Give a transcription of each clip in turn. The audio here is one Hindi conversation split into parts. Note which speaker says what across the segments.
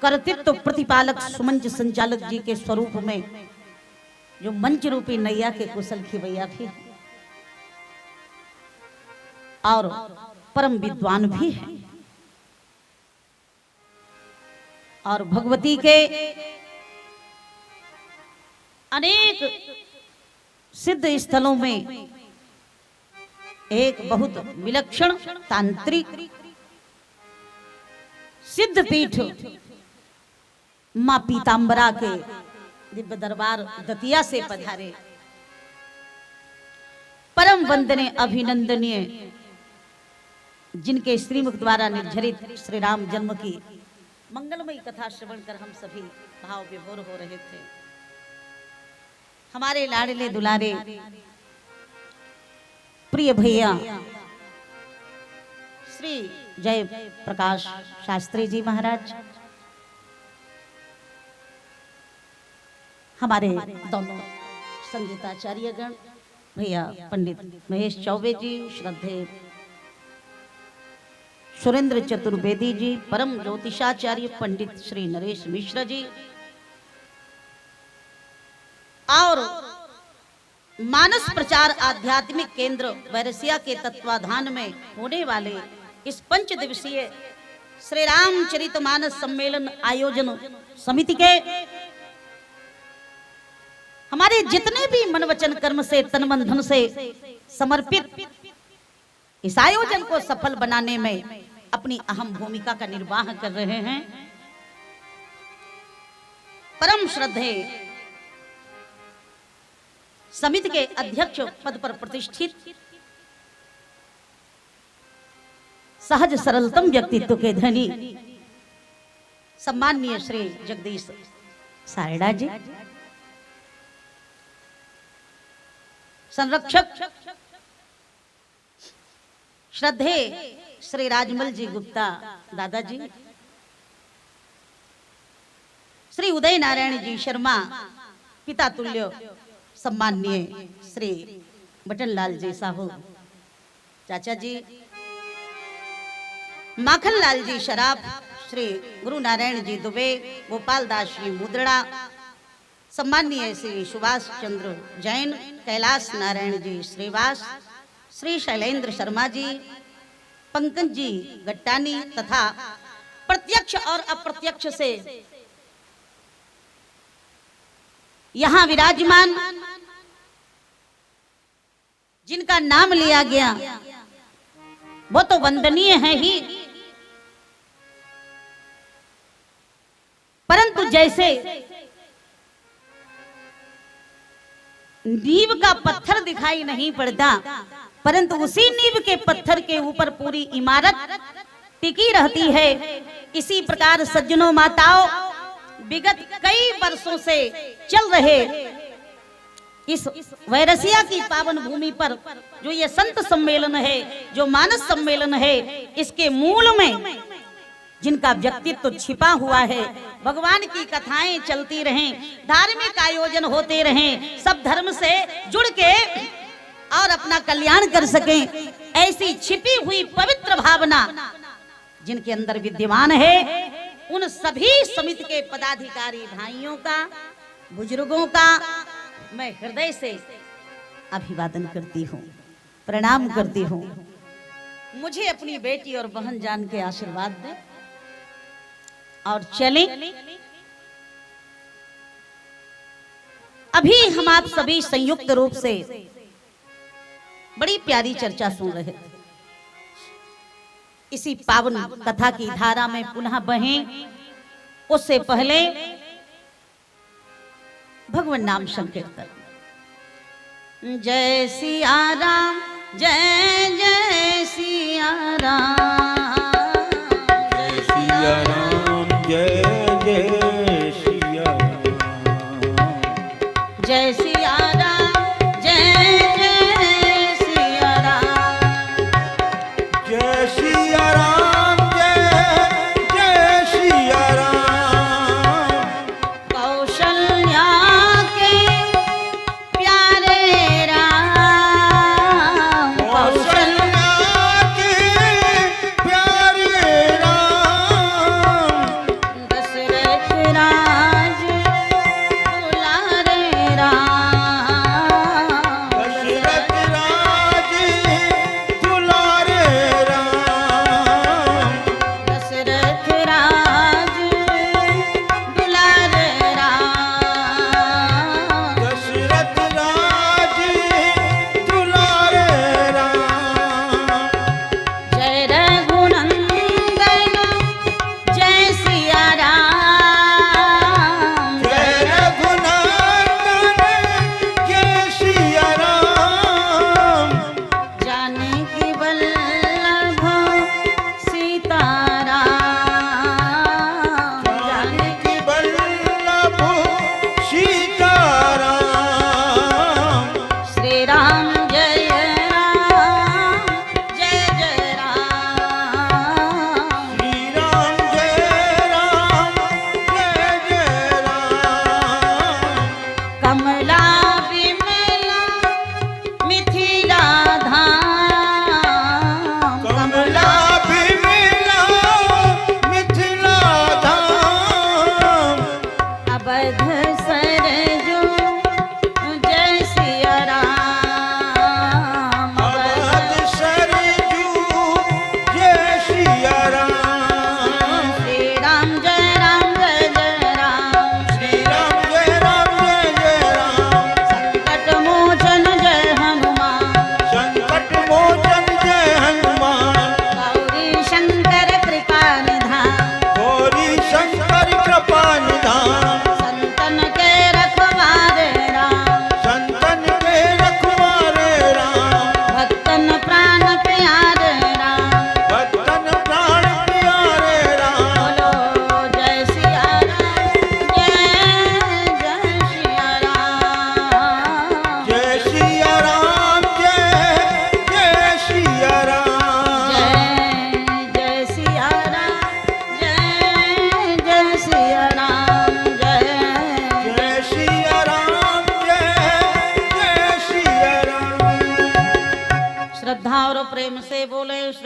Speaker 1: कर्तृत्व प्रतिपालक सुमंच संचालक जी के स्वरूप में जो मंच रूपी नैया के कुशल खिवैया भी और परम विद्वान भी है और भगवती के अनेक सिद्ध स्थलों में एक बहुत विलक्षण तांत्रिक सिद्ध पीठ मां पीतांबरा के दिव्य दरबार दतिया से पधारे परम वंदनीय अभिनंदनीय जिनके श्रीमुख द्वारा निर्झरित श्री राम जन्म की मंगलमयी कथा श्रवण कर हम सभी भाव विभोर हो रहे थे। हमारे लाडले दुलारे प्रिय भैया श्री जय प्रकाश शास्त्री जी महाराज, हमारे दोनों संगीताचार्य गण भैया पंडित महेश चौबे जी, श्रद्धेय सुरेंद्र चतुर्वेदी जी, परम ज्योतिषाचार्य पंडित श्री नरेश मिश्र जी और मानस प्रचार आध्यात्मिक केंद्र वैरसिया के तत्वाधान में होने वाले इस 5 दिवसीय श्री रामचरितमानस सम्मेलन आयोजन समिति के हमारे जितने भी मन वचन कर्म से तन मन धन से समर्पित इस आयोजन को सफल बनाने में अपनी अहम भूमिका का निर्वाह कर रहे हैं। परम श्रद्धेय समिति के अध्यक्ष पद पर प्रतिष्ठित सहज सरलतम व्यक्तित्व के धनी सम्माननीय श्री जगदीश सायड़ा जी, संरक्षक श्रद्धेय श्री राजमल जी गुप्ता दादाजी, श्री उदय नारायण जी शर्मा पिता तुल्य सम्माननीय श्री बटनलाल जी साहू चाचा जी, माखनलाल जी शराब, श्री गुरु नारायण जी दुबे, गोपाल दास जी मुद्रणा, सम्माननीय श्री सुभाष चंद्र जैन, कैलाश नारायण जी श्रीवास, श्री शैलेंद्र शर्मा जी, पंकज जी गट्टानी तथा प्रत्यक्ष और अप्रत्यक्ष से यहां विराजमान जिनका नाम लिया गया वो तो वंदनीय है ही, परंतु जैसे नींव का पत्थर दिखाई नहीं पड़ता, परंतु उसी नींव के पत्थर के ऊपर पूरी इमारत टिकी रहती है, इसी प्रकार सज्जनों माताओं विगत कई वर्षों से चल रहे इस वैरसिया की पावन भूमि पर जो ये संत सम्मेलन है, जो मानस सम्मेलन है, इसके मूल में जिनका व्यक्तित्व छिपा हुआ है, भगवान की कथाएं चलती रहें, धार्मिक आयोजन होते रहें, सब धर्म से जुड़ के और अपना कल्याण कर सकें, ऐसी छिपी हुई पवित्र भावना जिनके अंदर विद्यमान है, उन सभी समिति के पदाधिकारी भाइयों का, बुजुर्गों का मैं हृदय से अभिवादन करती हूँ, प्रणाम करती हूँ। मुझे अपनी बेटी और बहन जान के आशीर्वाद दें और चलें। अभी हम आप सभी संयुक्त रूप से बड़ी प्यारी चर्चा सुन रहे थे, इसी पावन कथा की धारा में पुनः बहें उससे पहले भगवान नाम संकीर्तन। जय सिया राम, जय जय सिया राम,
Speaker 2: जय सिया राम, जय जय सिया राम,
Speaker 1: जय सिया राम, जय जय सिया राम,
Speaker 2: जय सिया राम, जय जय सिया राम,
Speaker 1: कौशल्या के प्यारे राम,
Speaker 2: कौशल्या के प्यारे राम,
Speaker 1: दशरथ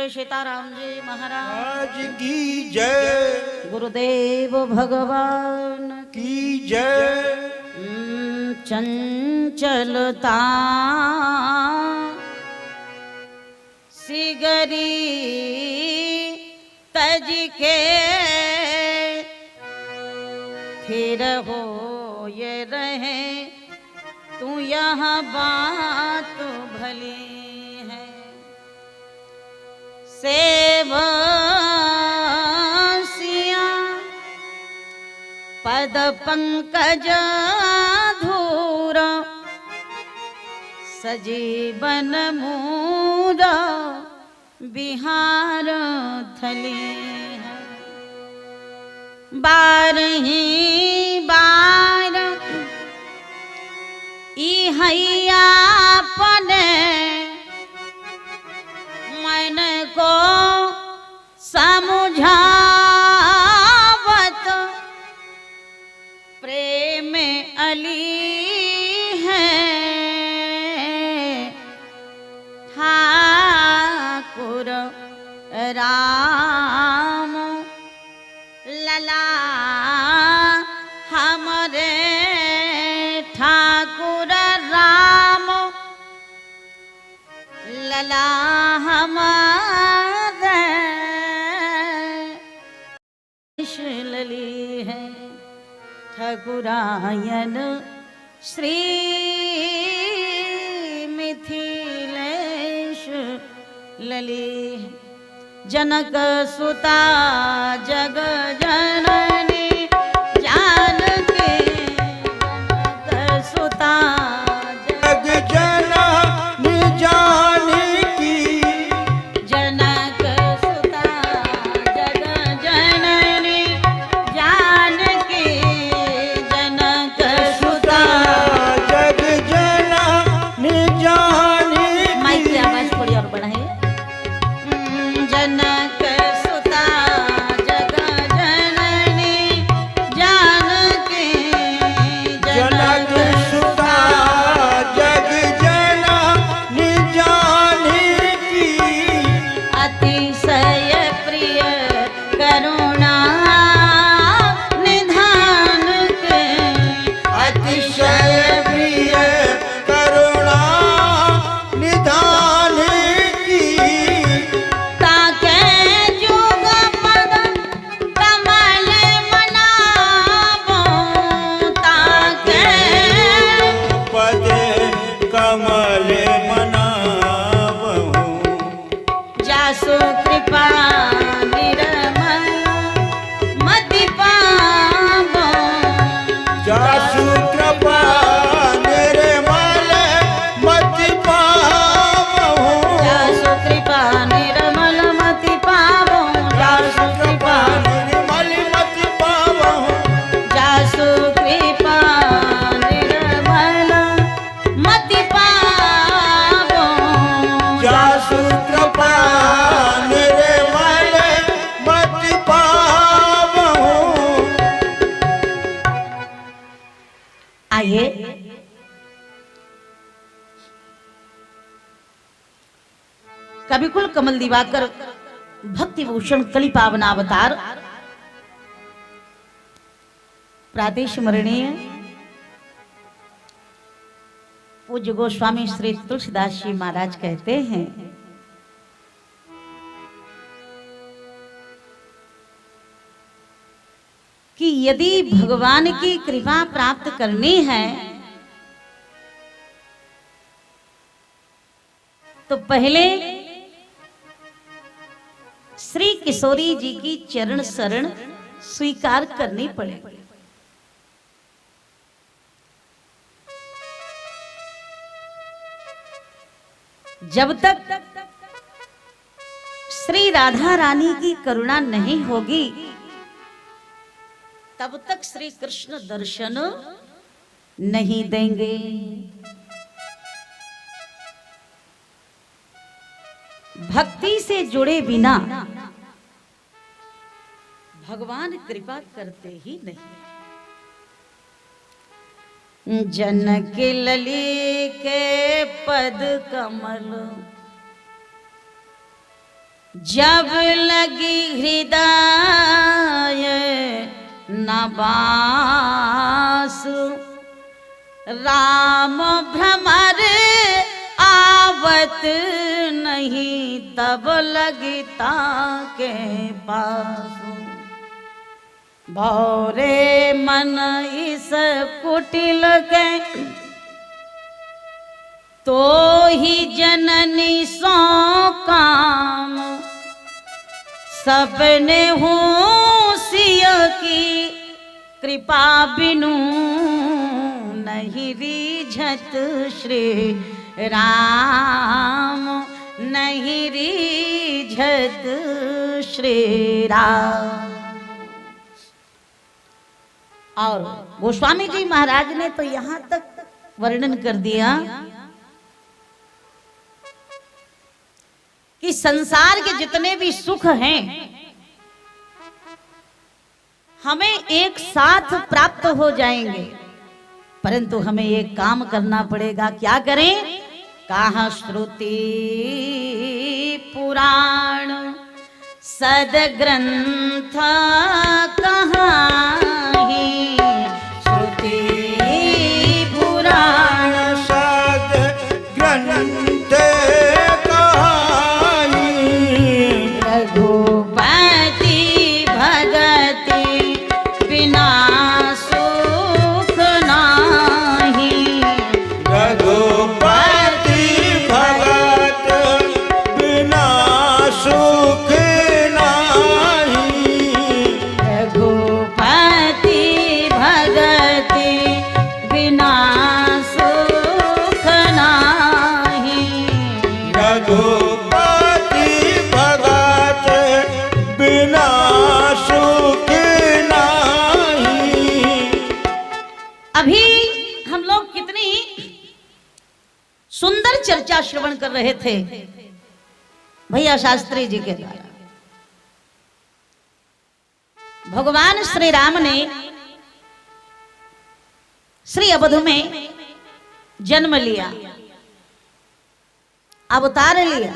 Speaker 1: श्री सीताराम जी महाराज
Speaker 2: आज की जय,
Speaker 1: गुरुदेव भगवान
Speaker 2: की जय।
Speaker 1: चंचलता सिगरी तज के फिर हो ये रहे तू यहाँ बात भली है सेवसिया पद पंकज धूर सजीवन मूर बिहार थली है बारही बार ई हैया पने मन को समझावत प्रेम अली है ठाकुर राम लला हमरे ठाकुर राम लला हमारे लली है ठाकुरायन श्री मिथिलेश लली है जनक सुता जग जननी जानकी जनक सुता
Speaker 2: जग जननी जानकी,
Speaker 1: जनक सुता जग जननी जानकी जनक सुता
Speaker 2: जग जननी
Speaker 1: माइक की
Speaker 2: जानकी।
Speaker 1: आवाज थोड़ी और बढ़ाइए जनक सुता जग जननी जानकी
Speaker 2: जनक सुता जग जननी जानकी।
Speaker 1: अतिशय प्रिय करुणा निधान के
Speaker 2: अतिशय प्रिय करुणा निधान की।
Speaker 1: ताके जुग पद कमल मनावो ताके
Speaker 2: पद कमल मनावहु।
Speaker 1: जासु कृपा निर्मल मति पावो
Speaker 2: जासु कृपा निर्मल मति पावहु।
Speaker 1: जासु कृपा निर्मल मति पावो जासु कृपा
Speaker 2: निर्मल मति पावहु।
Speaker 1: जासु कृपा निर्मल मति पावो
Speaker 2: जासु कृपा निर्मल मति पावहु।
Speaker 1: आइए कविकुल कमल दिवाकर भक्ति भूषण कलि पावन अवतार प्रादेश स्मरणीय पूज्य गोस्वामी श्री तुलसीदास जी महाराज कहते हैं कि यदि भगवान की कृपा प्राप्त करनी है तो पहले श्री किशोरी जी की चरण शरण स्वीकार करनी पड़ेगी। जब तक श्री राधा रानी की करुणा नहीं होगी तब तक श्री कृष्ण दर्शन नहीं देंगे। भक्ति से जुड़े बिना भगवान कृपा करते ही नहीं। जनक लली के पद कमल जब लगी हृदय नबास राम भ्रमर आवत नहीं तब लगता के पास भौरे मन इस कुटिल के तो ही जननी सो काम सबने हो सिय की कृपा बिनु नहीं रीझत श्री राम नहीं रीझत श्री राम। और गोस्वामी जी महाराज ने तो यहां तक वर्णन कर दिया कि संसार के जितने भी सुख हैं हमें एक साथ प्राप्त हो जाएंगे, परंतु हमें एक काम करना पड़ेगा। क्या करें? कहा श्रुति पुराण सदग्रंथ कहाही श्रुति पुराण
Speaker 2: सदग्रंथ
Speaker 1: रघुपति भगति बिना सुख नाही
Speaker 2: रघुपति भगत बिना सुख नाही
Speaker 1: रघुपति भगति बिना सुख नाही
Speaker 2: रघुपति भगत बिना सुख नाही।
Speaker 1: अभी हम लोग कितनी सुंदर चर्चा श्रवण कर रहे थे भैया शास्त्री जी के द्वारा। भगवान श्री राम ने श्री अवध में जन्म लिया, अवतार लिया।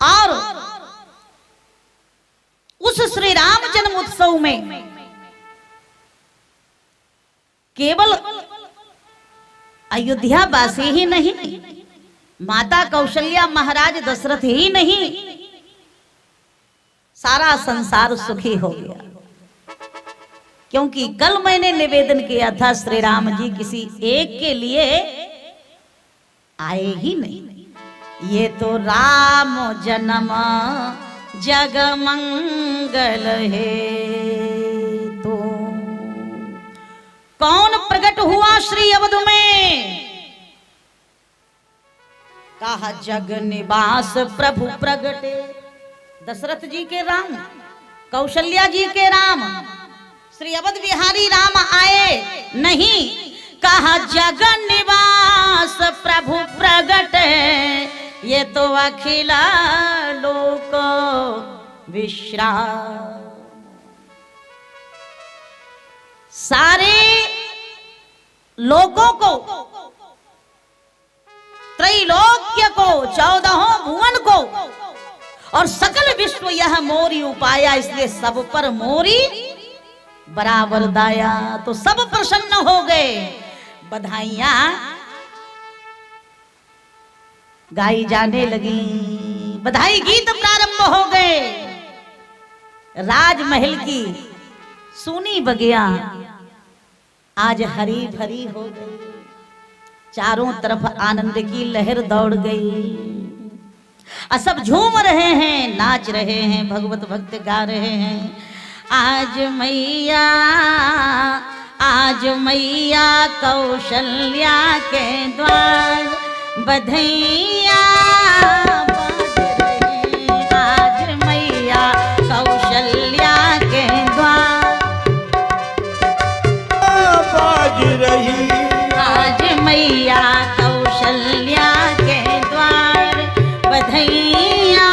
Speaker 1: और उस श्री राम जन्म उत्सव में केवल अयोध्या वासी ही नहीं, माता कौशल्या महाराज दशरथ ही नहीं, सारा संसार सुखी हो गया। क्योंकि कल मैंने निवेदन किया था श्री राम जी किसी एक के लिए आए ही नहीं। ये तो राम जन्म जग मंगल है। तो कौन प्रकट हुआ श्री अवध में? कहा जग निवास प्रभु प्रगटे। दशरथ जी के राम, कौशल्या जी के राम, श्री अवध बिहारी राम आए नहीं। कहा जग निवास प्रभु प्रगटे, ये तो अखिला लोक विश्राम। सारे लोगों को, त्रैलोक्य को, 14 भुवन को और सकल विश्व यह मोरी उपाया, इसलिए सब पर मोरी बराबर दाया। तो सब प्रसन्न हो गए, बधाइयां गाई जाने लगी, बधाई गीत प्रारंभ हो गए। राजमहल की सूनी बगिया आज हरी भरी हो गई, चारों तरफ आनंद की लहर दौड़ गई। सब झूम रहे हैं, नाच रहे हैं, भगवत भक्त गा रहे हैं। आज मैया कौशल्या के द्वार बधैया बाज रहे। आज मैया कौशल्या के द्वार
Speaker 2: बाज रही।
Speaker 1: आज मैया कौशल्या के द्वार बधैया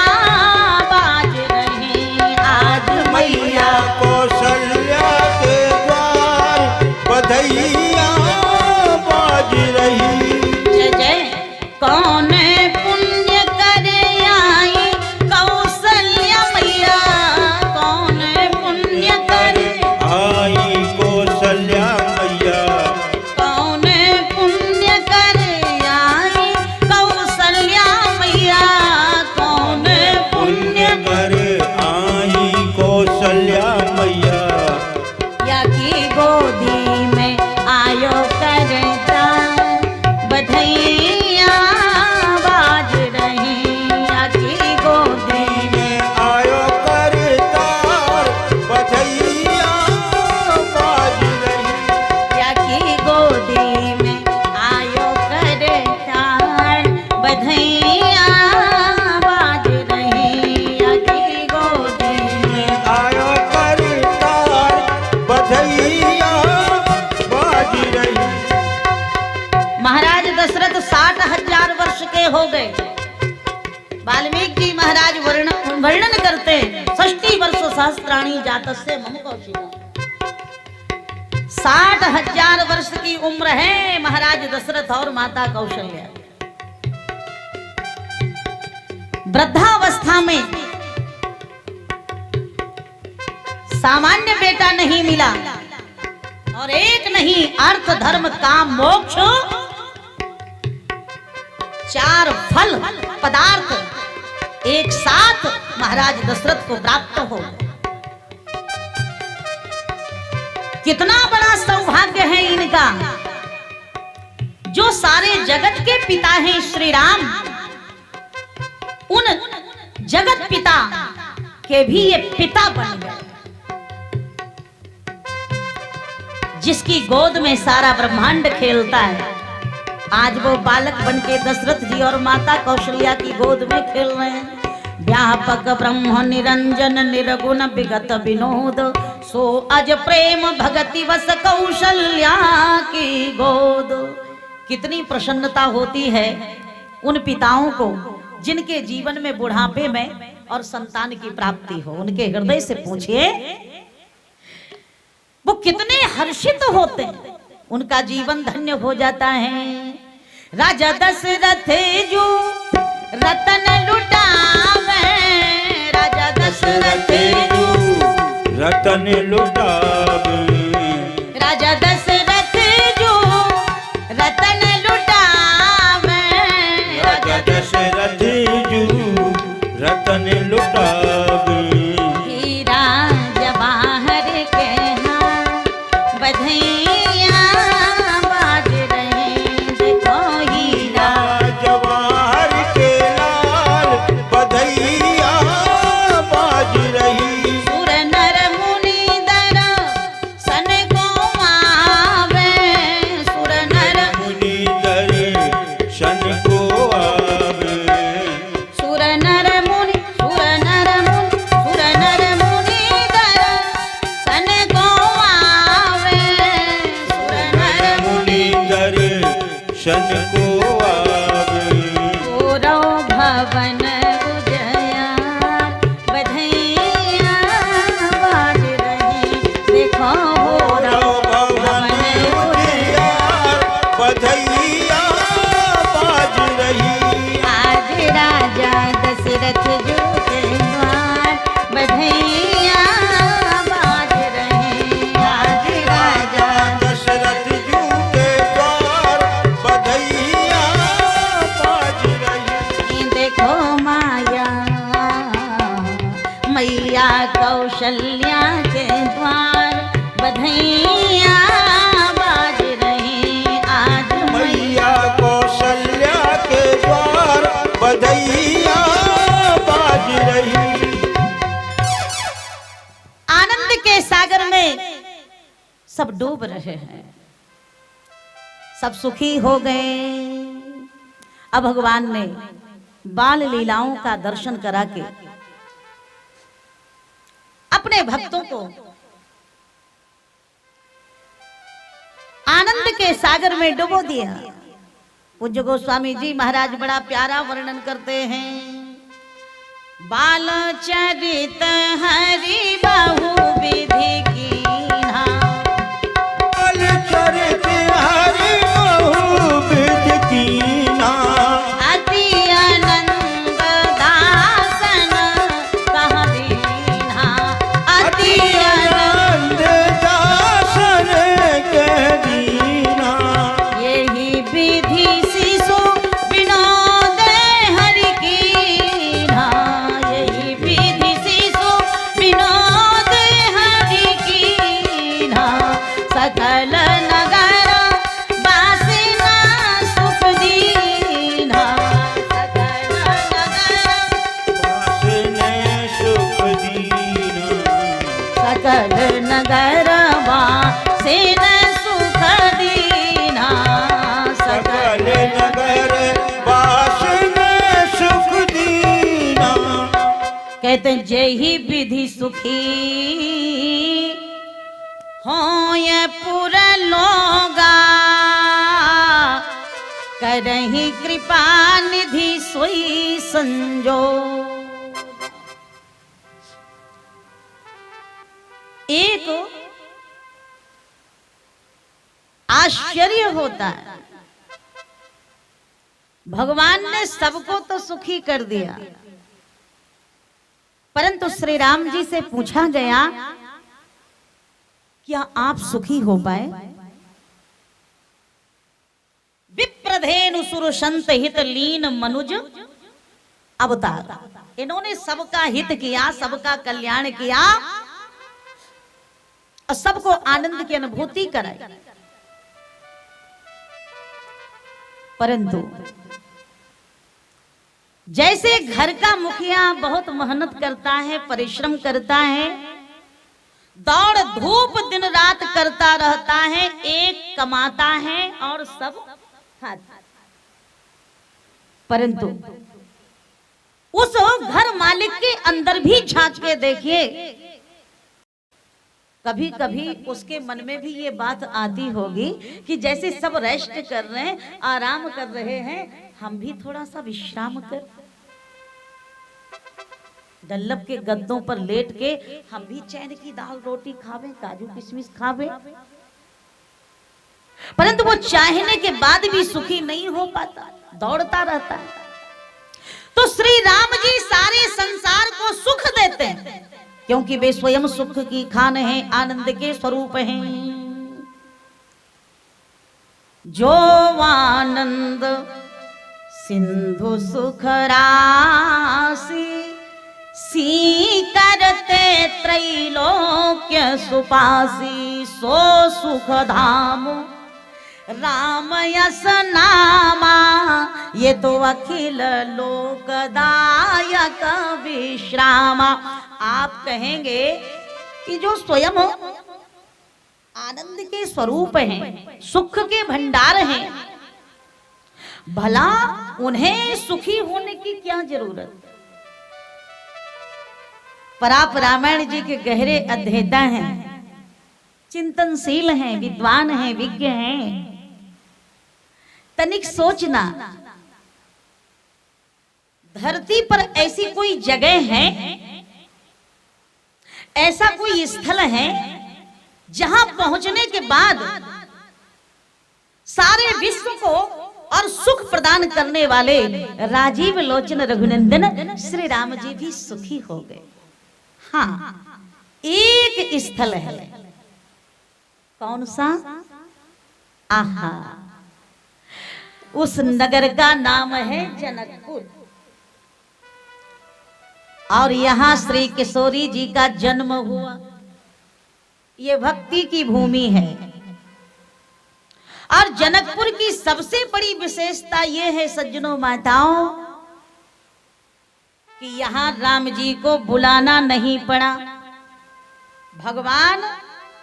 Speaker 1: बाज रही। आज मैया
Speaker 2: कौशल्या के द्वार बधैया बाज रही।
Speaker 1: जय जय हो गए। वाल्मीकि जी महाराज वर्णन करते हैं 60 वर्ष सहस्त्राणी जातस्य मम कौशिक। 60,000 वर्ष की उम्र है महाराज दशरथ और माता कौशल्या। वृद्धावस्था में सामान्य बेटा नहीं मिला और एक नहीं अर्थ धर्म काम मोक्ष 4 फल पदार्थ एक साथ महाराज दशरथ को प्राप्त हो गए। कितना बड़ा सौभाग्य है इनका। जो सारे जगत के पिता हैं श्री राम, उन जगत पिता के भी ये पिता बन गए। जिसकी गोद में सारा ब्रह्मांड खेलता है, आज वो बालक बनके दशरथ जी और माता कौशल्या की गोद में खेल रहे हैं। व्यापक ब्रह्म निरंजन निर्गुण विगत विनोद, सो अज प्रेम भगति वस कौशल्या की गोद। कितनी प्रसन्नता होती है उन पिताओं को जिनके जीवन में बुढ़ापे में और संतान की प्राप्ति हो। उनके हृदय से पूछिए वो कितने हर्षित होते हैं, उनका जीवन धन्य हो जाता है। राजा दशरथ जो रतन लुटावे, राजा दशरथ जो
Speaker 2: रतन लुटावे,
Speaker 1: राजा दशरथ जो रतन लुटावे,
Speaker 2: राजा दशरथ जो रतन लुटावे।
Speaker 1: हीरा जवाहर के हाथ बधाइयाँ बाज रहे, देखो हीरा
Speaker 2: जवाहर के लाल बधाइयाँ बाज रही।
Speaker 1: सुर नर मुनि दर सन को आवे, सुर नर
Speaker 2: मुनि दर्शन को आवे,
Speaker 1: सुर नर मुनि, सुर नर मुनि, सुर नर मुनि दर सन को आवे, सुर नर
Speaker 2: मुनि दर्शन को आवे।
Speaker 1: पूरो भवन उजया बधाइयाँ बाज रहे, देखो पूरो भवन उजया
Speaker 2: बधाइयाँ बाज रही।
Speaker 1: आज राजा दशरथ जो के द्वार बधाइयाँ बाज रहे, आज राजा
Speaker 2: दशरथ जू के द्वार बधाइयाँ बाज रही।
Speaker 1: देखो माया मैया कौशल्या के द्वार बधाइयाँ बाज रहे, आज
Speaker 2: मैया कौशल्या के द्वार बधाइयाँ बाज रही।
Speaker 1: आनंद के सागर में सब डूब रहे हैं, सब सुखी हो गए। अब भगवान ने बाल लीलाओं का दर्शन करा के अपने भक्तों को आनंद के सागर में डुबो दिया। पूज्य गोस्वामी जी महाराज बड़ा प्यारा वर्णन करते हैं। बाल चरित हरि बहु विधि कीन्हा,
Speaker 2: बाल चरित हरि बहु विधि कीन्हा,
Speaker 1: अति आनंद दासन कह दीन्हा, अति आनंद
Speaker 2: आनंद दासन कह दीन्हा।
Speaker 1: यही विधि शिशु विनोद हरि कीन्हा, यही विधि शिशु विनोद हरि कीन्हा, सकल नगर बासिना सुख दीन्हा, सकल नगर
Speaker 2: वासने सुख दीन्हा,
Speaker 1: सकल नगर वासिन सुख दीन्हा,
Speaker 2: सकल
Speaker 1: सकल
Speaker 2: नगर वासने सुख दीन्हा।
Speaker 1: कहते हैं जय विधि सुखी हो ये पूरा लोगा, करहि कृपा निधि सोई संजो। एक आश्चर्य होता है, भगवान ने सबको तो सुखी कर दिया, परंतु श्री राम जी से पूछा गया क्या आप सुखी हो पाए? विप्रधेनु सुरसंत हित लीन मनुज अवतार, इन्होंने सबका हित किया, सबका कल्याण किया और सबको आनंद की अनुभूति कराई। परंतु जैसे घर का मुखिया बहुत मेहनत करता है, परिश्रम करता है, दौड़ धूप दिन रात करता रहता है, एक कमाता है और सब खाता, परंतु उस घर मालिक के अंदर भी झांक के देखिए, कभी कभी उसके मन में भी ये बात आती होगी कि जैसे सब रेस्ट कर रहे हैं, आराम कर रहे हैं, हम भी थोड़ा सा विश्राम कर, डल्लब के गद्दों पर लेट के हम भी चैन की दाल रोटी खावे, काजू किशमिश खावे, परंतु वो चाहने के बाद भी सुखी नहीं हो पाता, दौड़ता रहता है। तो श्री राम जी सारे संसार को सुख देते हैं, क्योंकि वे स्वयं सुख की खान हैं, आनंद के स्वरूप हैं। जो आनंद सिंधु सुख राशि, सी करते त्रैलोक्य सुपासी, सो सुख धाम राम यस नामा, ये तो अखिल लोकदायक विश्रामा। आप कहेंगे कि जो स्वयं आनंद के स्वरूप हैं, सुख के भंडार हैं, भला उन्हें सुखी होने की क्या जरूरत? पर आप रामायण जी के गहरे अध्येता हैं, चिंतनशील हैं, विद्वान हैं, विज्ञ हैं, तनिक सोचना, धरती पर ऐसी कोई जगह है, ऐसा कोई स्थल है जहां पहुंचने के बाद सारे विश्व को और सुख प्रदान करने वाले राजीव लोचन रघुनंदन श्री राम जी भी सुखी हो गए? हाँ, एक स्थल है। कौन सा? आहा, उस नगर का नाम है जनकपुर, और यहां श्री किशोरी जी का जन्म हुआ। ये भक्ति की भूमि है, और जनकपुर की सबसे बड़ी विशेषता ये है सज्जनों माताओं कि यहां राम जी को बुलाना नहीं पड़ा। भगवान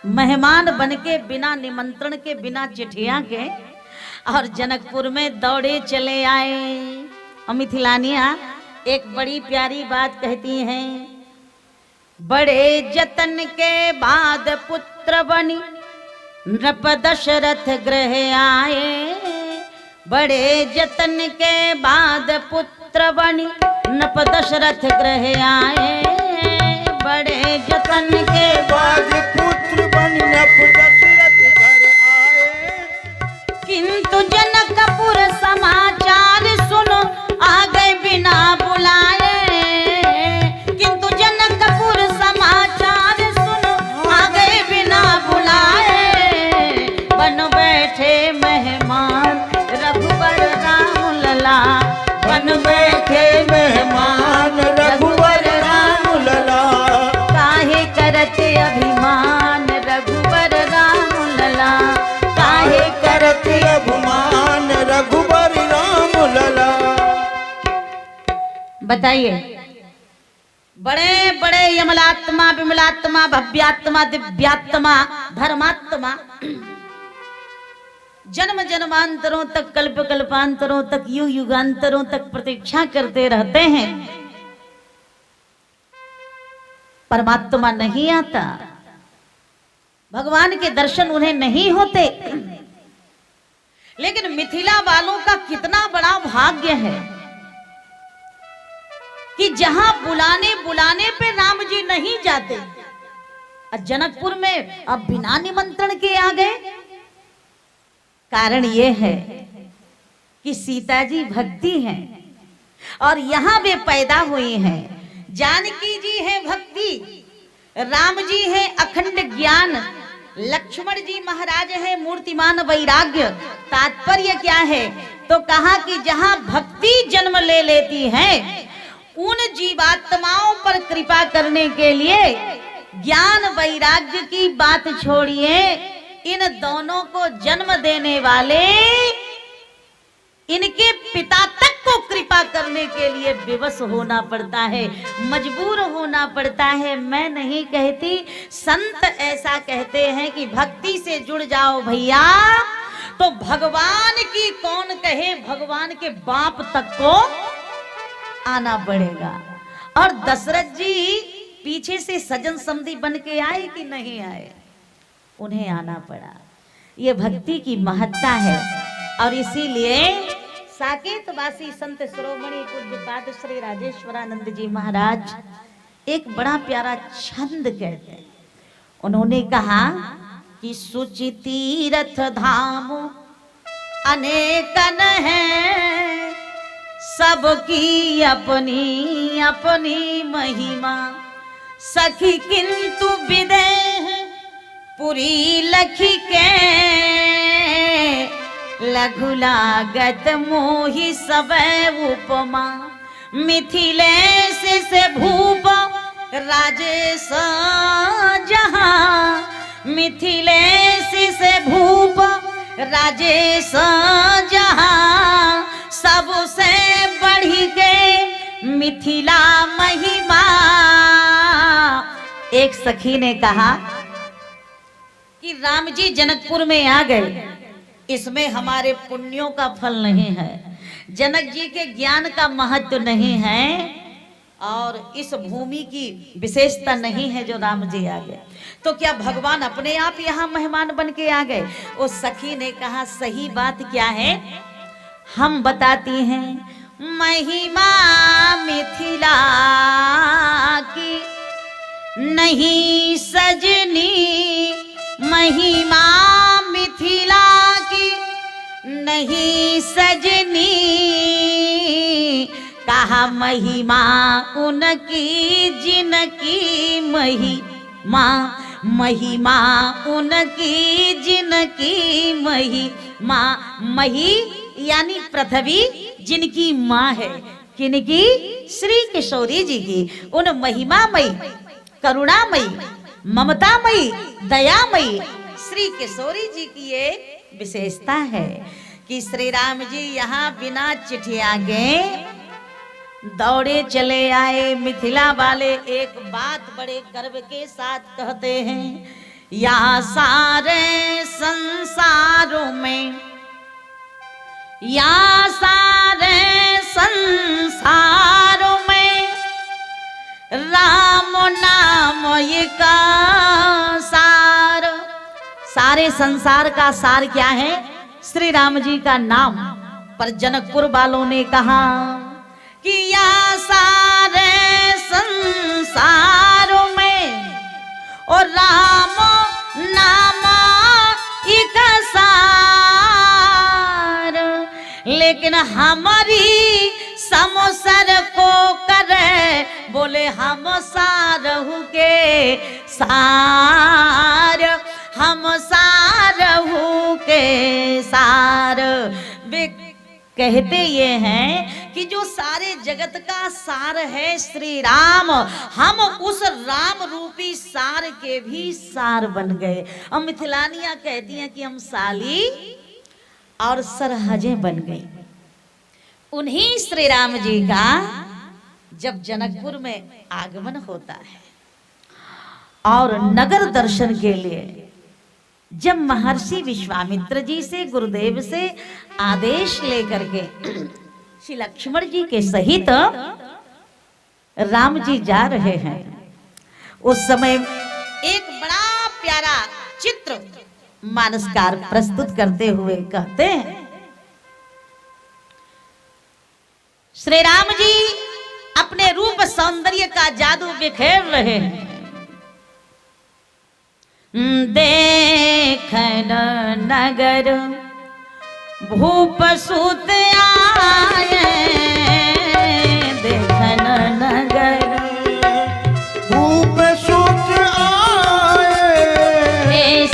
Speaker 1: मेहमान बनके बिना निमंत्रण के, बिना चिट्ठियां के, और जनकपुर में दौड़े चले आए। और मिथिलानिया एक बड़ी प्यारी बात कहती हैं, बड़े जतन के बाद पुत्र बनी नृप दशरथ गृह आए। बड़े जतन के बाद पुत्र बनी नृप दशरथ गृह आए। बड़े जतन के
Speaker 2: बाद पुत्र बनी नृप दशरथ घर आए।
Speaker 1: किंतु जनकपुर समाचार सुनो आ गए बिना बुलाए। किंतु जनकपुर समाचार सुनो आ गए बिना बुलाए। बन बैठे मेहमान रघुबर राम लला।
Speaker 2: बन बैठे मेहमान रघुवर राम लला।
Speaker 1: काहे करते अभिमान रघुबर राम लला। काहे
Speaker 2: करते अभिमान रघुवर राम लला।
Speaker 1: बताइए, बड़े बड़े यमलात्मा, विमलात्मा, भव्यात्मा, दिव्यात्मा, धर्मात्मा जन्म जन्मांतरों तक, कल्प कल्पांतरों तक, युग युगांतरों तक प्रतीक्षा करते रहते हैं, परमात्मा नहीं आता, भगवान के दर्शन उन्हें नहीं होते। लेकिन मिथिला वालों का कितना बड़ा भाग्य है कि जहां बुलाने बुलाने पे राम जी नहीं जाते, और जनकपुर में अब बिना निमंत्रण के आ गए। कारण यह है कि सीता जी भक्ति हैं और यहां वे पैदा हुई हैं। जानकी जी है भक्ति, राम जी है अखंड ज्ञान, लक्ष्मण जी महाराज है मूर्तिमान वैराग्य। तात्पर्य क्या है? तो कहा कि जहां भक्ति जन्म ले लेती है उन जीवात्माओं पर कृपा करने के लिए ज्ञान वैराग्य की बात छोड़िए, इन दोनों को जन्म देने वाले इनके पिता तक को कृपा करने के लिए विवश होना पड़ता है, मजबूर होना पड़ता है। मैं नहीं कहती, संत ऐसा कहते हैं कि भक्ति से जुड़ जाओ भैया तो भगवान की कौन कहे, भगवान के बाप तक को आना पड़ेगा। और दशरथ जी पीछे से सजन समधी बन के आए कि नहीं आए, उन्हें आना पड़ा। ये भक्ति की महत्ता है। और इसीलिए साकेतवासी संत शिरोमणि पूज्यपाद श्री राजेश्वरानंद जी महाराज एक बड़ा प्यारा छंद कहते हैं। उन्होंने कहा कि सुचि तीर्थ धाम अनेकन है, सबकी अपनी अपनी महिमा, सखी किंतु विदेह पुरी लखी के, लघु लागत मोहि सबे उपमा, मिथिलेश से भूप राजेश जहां, मिथिलेश से भूप राजेश जहां, सबसे बढ़ी के मिथिला महिमा। एक सखी ने कहा कि राम जी जनकपुर में आ गए, इसमें हमारे पुण्यों का फल नहीं है, जनक जी के ज्ञान का महत्व नहीं है और इस भूमि की विशेषता नहीं है जो राम जी आ गए, तो क्या भगवान अपने आप यहाँ मेहमान बन के आ गए? उस सखी ने कहा सही बात क्या है हम बताती हैं। महिमा मिथिला की नहीं सजनी, महिमा मिथिला की नहीं सजनी, कहा महिमा उनकी जिनकी महिमा, महिमा उनकी जिनकी महिमा। मही यानी पृथ्वी जिनकी माँ है, किनकी? श्री किशोरी जी की। उन महिमामयी, करुणामयी, ममतामयी, दयामयी श्री किशोरी जी की ये विशेषता है कि श्री राम जी यहाँ बिना चिट्ठियां के दौड़े चले आए। मिथिला वाले एक बात बड़े गर्व के साथ कहते हैं, या सारे संसारों में, या सारे संसारों में राम नाम ये का सार। सारे संसार का सार क्या है? श्री राम जी का नाम। पर जनकपुर वालों ने कहा कि या सारे संसारों में और राम नाम एक सार, लेकिन हमारी समसर को करे, बोले हम सारहु के सार, हम सारहु के सार। वे कहते ये हैं कि जो सारे जगत का सार है श्री राम, हम उस राम रूपी सार के भी सार बन गए। और मिथिलानियां कहती हैं कि हम साली और सरहजें बन गई। उन्हीं श्री राम जी का जब जनकपुर में आगमन होता है और नगर दर्शन के लिए जब महर्षि विश्वामित्र जी से, गुरुदेव से आदेश लेकर के श्री लक्ष्मण जी के सहित राम जी जा रहे हैं, उस समय एक बड़ा प्यारा चित्र मानसकार प्रस्तुत करते हुए कहते हैं श्री राम जी अपने रूप सौंदर्य का जादू बिखेर रहे हैं। देखन नगर भूप सुत आए, देखन नगर
Speaker 2: भूप सुत आए,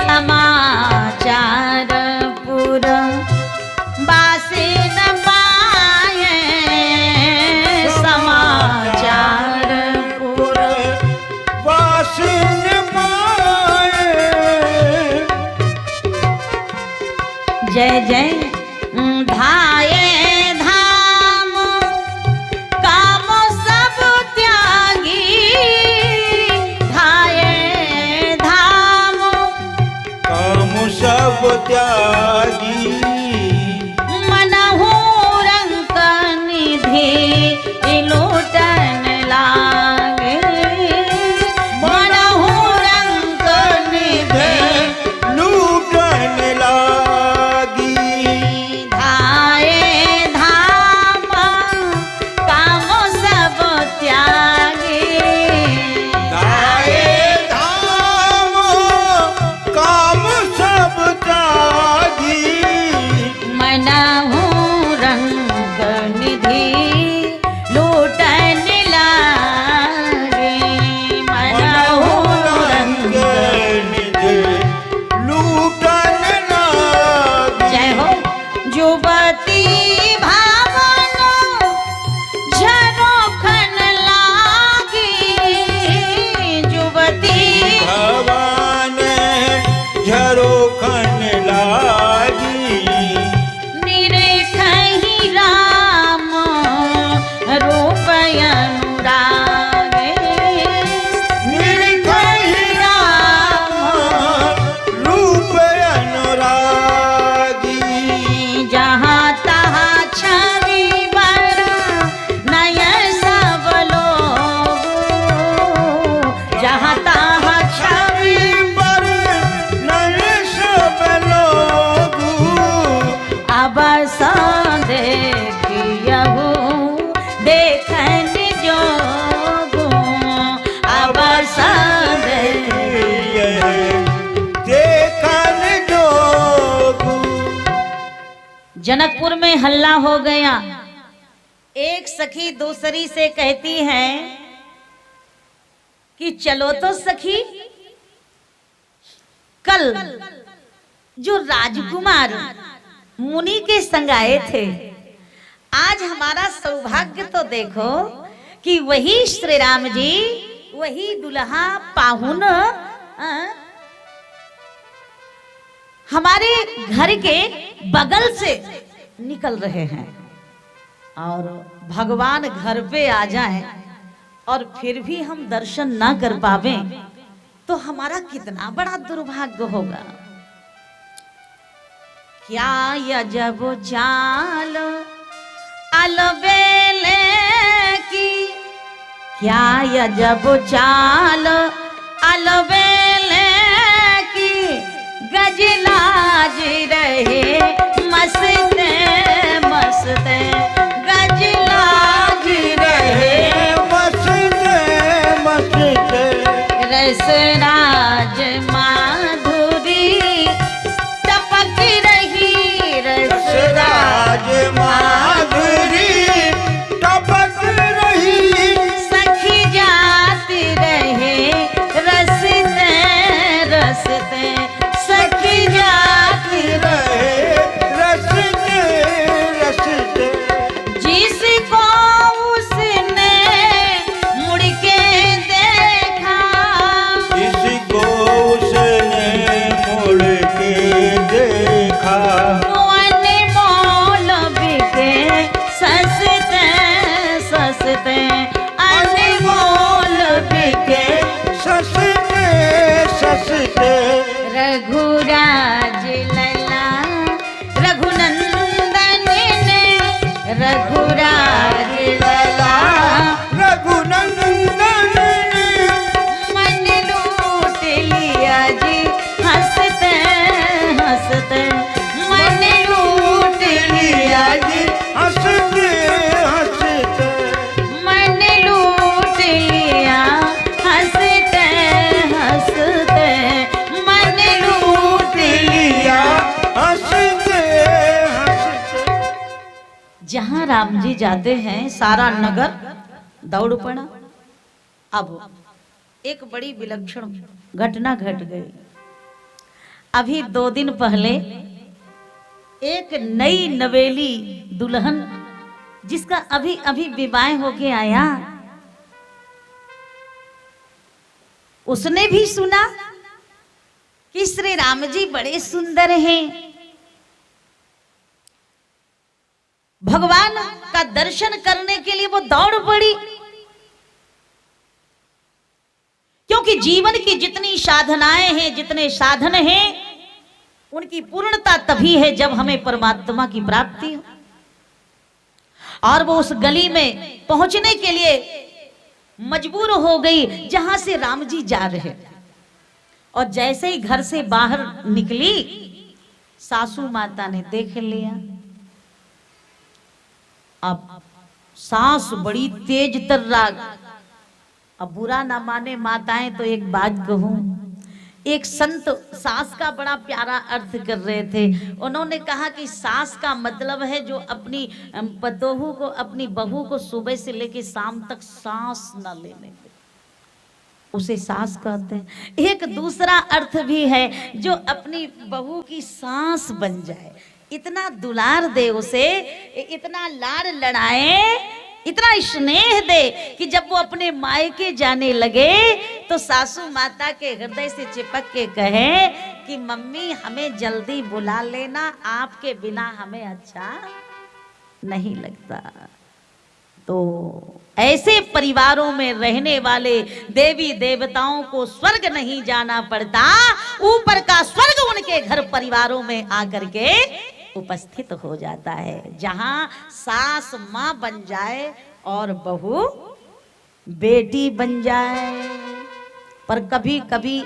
Speaker 1: समाचार पुर बासी न पाए, समाचार पुर
Speaker 2: बासी न पाए।
Speaker 1: जय जय धाये धाम काम सब त्यागी, धाये धाम
Speaker 2: काम सब त्यागी,
Speaker 1: मनहु रंग निधि लूटन लागे, मनहु रंग निधि
Speaker 2: लूटन लागी।
Speaker 1: धाये धाम काम सब त्यागी,
Speaker 2: धाये धाम काम सब त्यागी,
Speaker 1: मनहु रंग निधि लूटन लागे, मनहु रंग।
Speaker 2: निधि लूटन लागी।
Speaker 1: जय हो युवती भावन झरोखन लागी, युवती
Speaker 2: भवन झरोखन लागी,
Speaker 1: निरेखहि राम रूप अनुरागे,
Speaker 2: निरखहि राम रूप अनुरागी।
Speaker 1: जहाँ तहाँ छवि बर नयन सब लोग, जहाँ तहाँ छवि
Speaker 2: पर नर सब लोग,
Speaker 1: अब देखियहु देखन जोगु, अब
Speaker 2: देखन जोगु।
Speaker 1: जनकपुर में हल्ला हो गया। एक सखी दूसरी से कहती है कि चलो तो सखी, कल जो राजकुमार मुनि के संग आए थे, आज हमारा सौभाग्य तो देखो कि वही श्री राम जी, वही दुल्हा पाहुन हमारे घर के बगल से निकल रहे हैं, और भगवान घर पे आ जाएं और फिर भी हम दर्शन ना कर पावे तो हमारा कितना बड़ा दुर्भाग्य होगा। क्या यजब चाल अलबेले की, क्या यजब चाल अलबेले की, गजलाज रहे मस्ते मस्ते, गजलाज रहे
Speaker 2: मस्ते मस्ते,
Speaker 1: रसराज माधुरी टपक रही,
Speaker 2: रसराज माधुरी टपक रही,
Speaker 1: सखी जाती रहे रसते रसते, सखी जाती
Speaker 2: रहे रसते रसते।
Speaker 1: जिसको उसने मुड़ के देखा,
Speaker 2: जिसको उसने मुड़ के देखा,
Speaker 1: अनमोल बिके सस्ते सस्ते, अनमोल बिके
Speaker 2: सस्ते सस्ते।
Speaker 1: रघुराज लला रघुनंदन ने, रघुराज लला
Speaker 2: रघुनंदन ने
Speaker 1: मन लूट लिया जी, हंसते हंसते मन लूट लिया जी,
Speaker 2: हंसते हंसते।
Speaker 1: राम जी जाते हैं, सारा नगर दौड़ पड़ा। अब एक बड़ी विलक्षण घटना घट गई। अभी 2 दिन पहले एक नई नवेली दुल्हन, जिसका अभी अभी विवाह होके आया, उसने भी सुना कि श्री राम जी बड़े सुंदर हैं। भगवान का दर्शन करने के लिए वो दौड़ पड़ी, क्योंकि जीवन की जितनी साधनाएं हैं, जितने साधन हैं, उनकी पूर्णता तभी है जब हमें परमात्मा की प्राप्ति हो। और वो उस गली में पहुंचने के लिए मजबूर हो गई जहां से राम जी जा रहे। और जैसे ही घर से बाहर निकली, सासू माता ने देख लिया। अब सास बड़ी तेज तर्राक। अब बुरा ना माने माताएं तो एक बात कहूं, एक संत सास का बड़ा प्यारा अर्थ कर रहे थे। उन्होंने कहा कि सास का मतलब है जो अपनी पतोहू को, अपनी बहू को सुबह से लेकर शाम तक सांस न लेने दे, उसे सास कहते हैं। एक दूसरा अर्थ भी है, जो अपनी बहू की सांस बन जाए, इतना दुलार दे उसे, इतना लाड़ लड़ाए, इतना स्नेह दे कि जब वो अपने मायके जाने लगे तो सासू माता के हृदय से चिपक के कहे कि मम्मी हमें जल्दी बुला लेना, आपके बिना हमें अच्छा नहीं लगता। तो ऐसे परिवारों में रहने वाले देवी देवताओं को स्वर्ग नहीं जाना पड़ता, ऊपर का स्वर्ग उनके घर परिवारों में आकर के उपस्थित हो जाता है, जहां सास मां बन जाए और बहू बेटी बन जाए। पर कभी कभी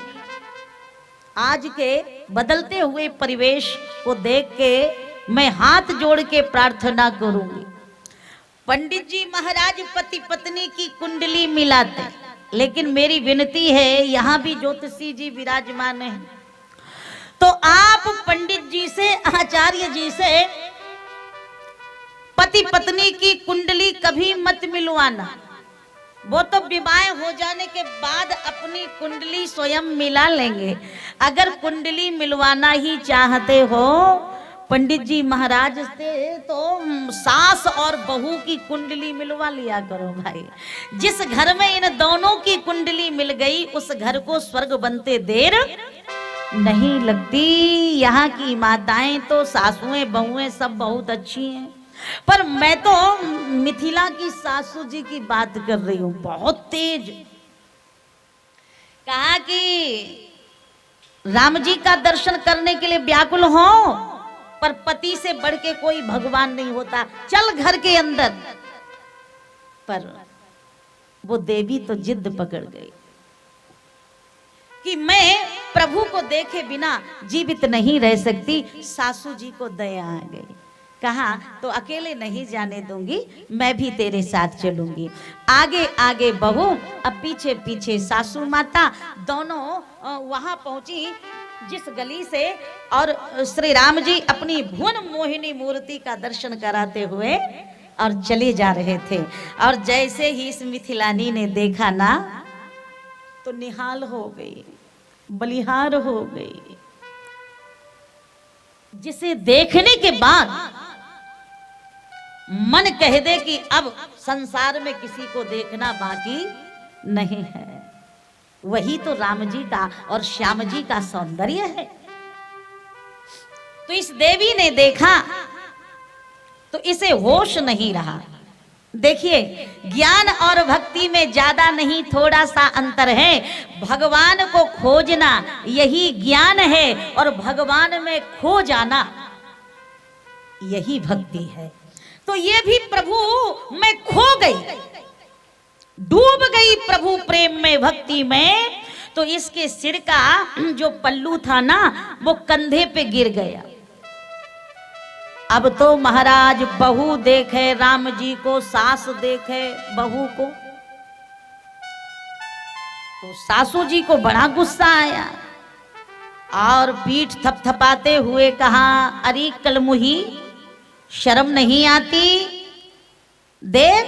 Speaker 1: आज के बदलते हुए परिवेश को देख के मैं हाथ जोड़ के प्रार्थना करूंगी, पंडित जी महाराज पति पत्नी की कुंडली मिलाते, लेकिन मेरी विनती है, यहाँ भी ज्योतिषी जी विराजमान हैं, तो आप पंडित जी से, आचार्य जी से पति पत्नी की कुंडली कभी मत मिलवाना। वो तो विवाह हो जाने के बाद अपनी कुंडली स्वयं मिला लेंगे। अगर कुंडली मिलवाना ही चाहते हो पंडित जी महाराज से, तो सास और बहू की कुंडली मिलवा लिया करो भाई। जिस घर में इन दोनों की कुंडली मिल गई, उस घर को स्वर्ग बनते देर नहीं लगती। यहाँ की माताएं तो, सासुएं बहुएं सब बहुत अच्छी हैं, पर मैं तो मिथिला की सासू जी की बात कर रही हूँ, बहुत तेज। कहा कि राम जी का दर्शन करने के लिए व्याकुल हो, पर पति से बढ़ के कोई भगवान नहीं होता, चल घर के अंदर। पर वो देवी तो जिद पकड़ गई कि मैं प्रभु को देखे बिना जीवित नहीं रह सकती। सासू जी को दया आ गई, कहा तो अकेले नहीं जाने दूंगी, मैं भी तेरे साथ चलूंगी। आगे आगे बहू, अब पीछे पीछे सासू माता, दोनों वहां पहुंची जिस गली से, और श्री राम जी अपनी भुवन मोहिनी मूर्ति का दर्शन कराते हुए और चले जा रहे थे। और जैसे ही इस मिथिलानी ने देखा ना, तो निहाल हो गई, बलिहार हो गई, जिसे देखने के बाद मन कह दे कि अब संसार में किसी को देखना बाकी नहीं है। वही तो राम जी का और श्याम जी का सौंदर्य है। तो इस देवी ने देखा तो इसे होश नहीं रहा। देखिए, ज्ञान और भक्ति में ज्यादा नहीं, थोड़ा सा अंतर है। भगवान को खोजना यही ज्ञान है, और भगवान में खो जाना यही भक्ति है। तो ये भी प्रभु में खो गई, डूब गई प्रभु प्रेम में, भक्ति में। तो इसके सिर का जो पल्लू था ना, वो कंधे पे गिर गया। अब तो महाराज बहू देखे राम जी को, सास देखे बहू को, तो सासू जी को बड़ा गुस्सा आया और पीठ थपथपाते हुए कहा, अरे कलमुही, शर्म नहीं आती? देख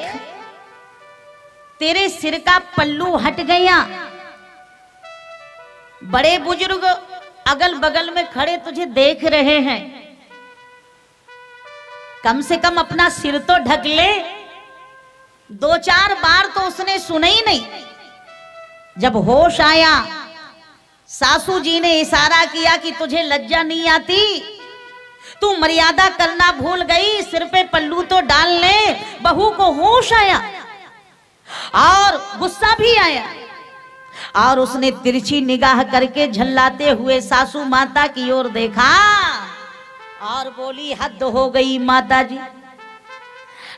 Speaker 1: तेरे सिर का पल्लू हट गया, बड़े बुजुर्ग अगल बगल में खड़े तुझे देख रहे हैं, कम से कम अपना सिर तो ढक ले। 2-4 बार तो उसने सुना ही नहीं। जब होश आया सासू जी ने इशारा किया कि तुझे लज्जा नहीं आती, तू मर्यादा करना भूल गई, सिर पे पल्लू तो डाल ले। बहू को होश आया और गुस्सा भी आया और उसने तिरछी निगाह करके झल्लाते हुए सासू माता की ओर देखा और बोली, हद हो गई माता जी,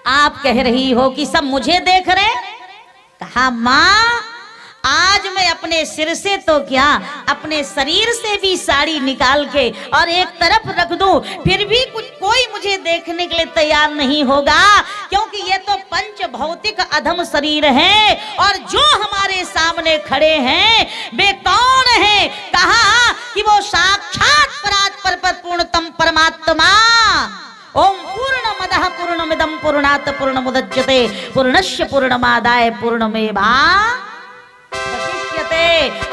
Speaker 1: आप कह रही हो कि सब मुझे देख रहे। कहा मां, आज मैं अपने सिर से तो क्या अपने शरीर से भी साड़ी निकाल के और एक तरफ रख दूं, फिर भी कोई मुझे देखने के लिए तैयार नहीं होगा, क्योंकि ये तो पंच भौतिक अधम शरीर है और जो हमारे सामने खड़े हैं वे कौन है? कहा कि वो साक्षात परात्पर पर पूर्णतम परमात्मा। ओम पूर्णमदः पूर्णमिदं पूर्णात् पूर्णमुदच्यते पूर्णस्य पूर्णमादाय पूर्णमेवावशिष्यते।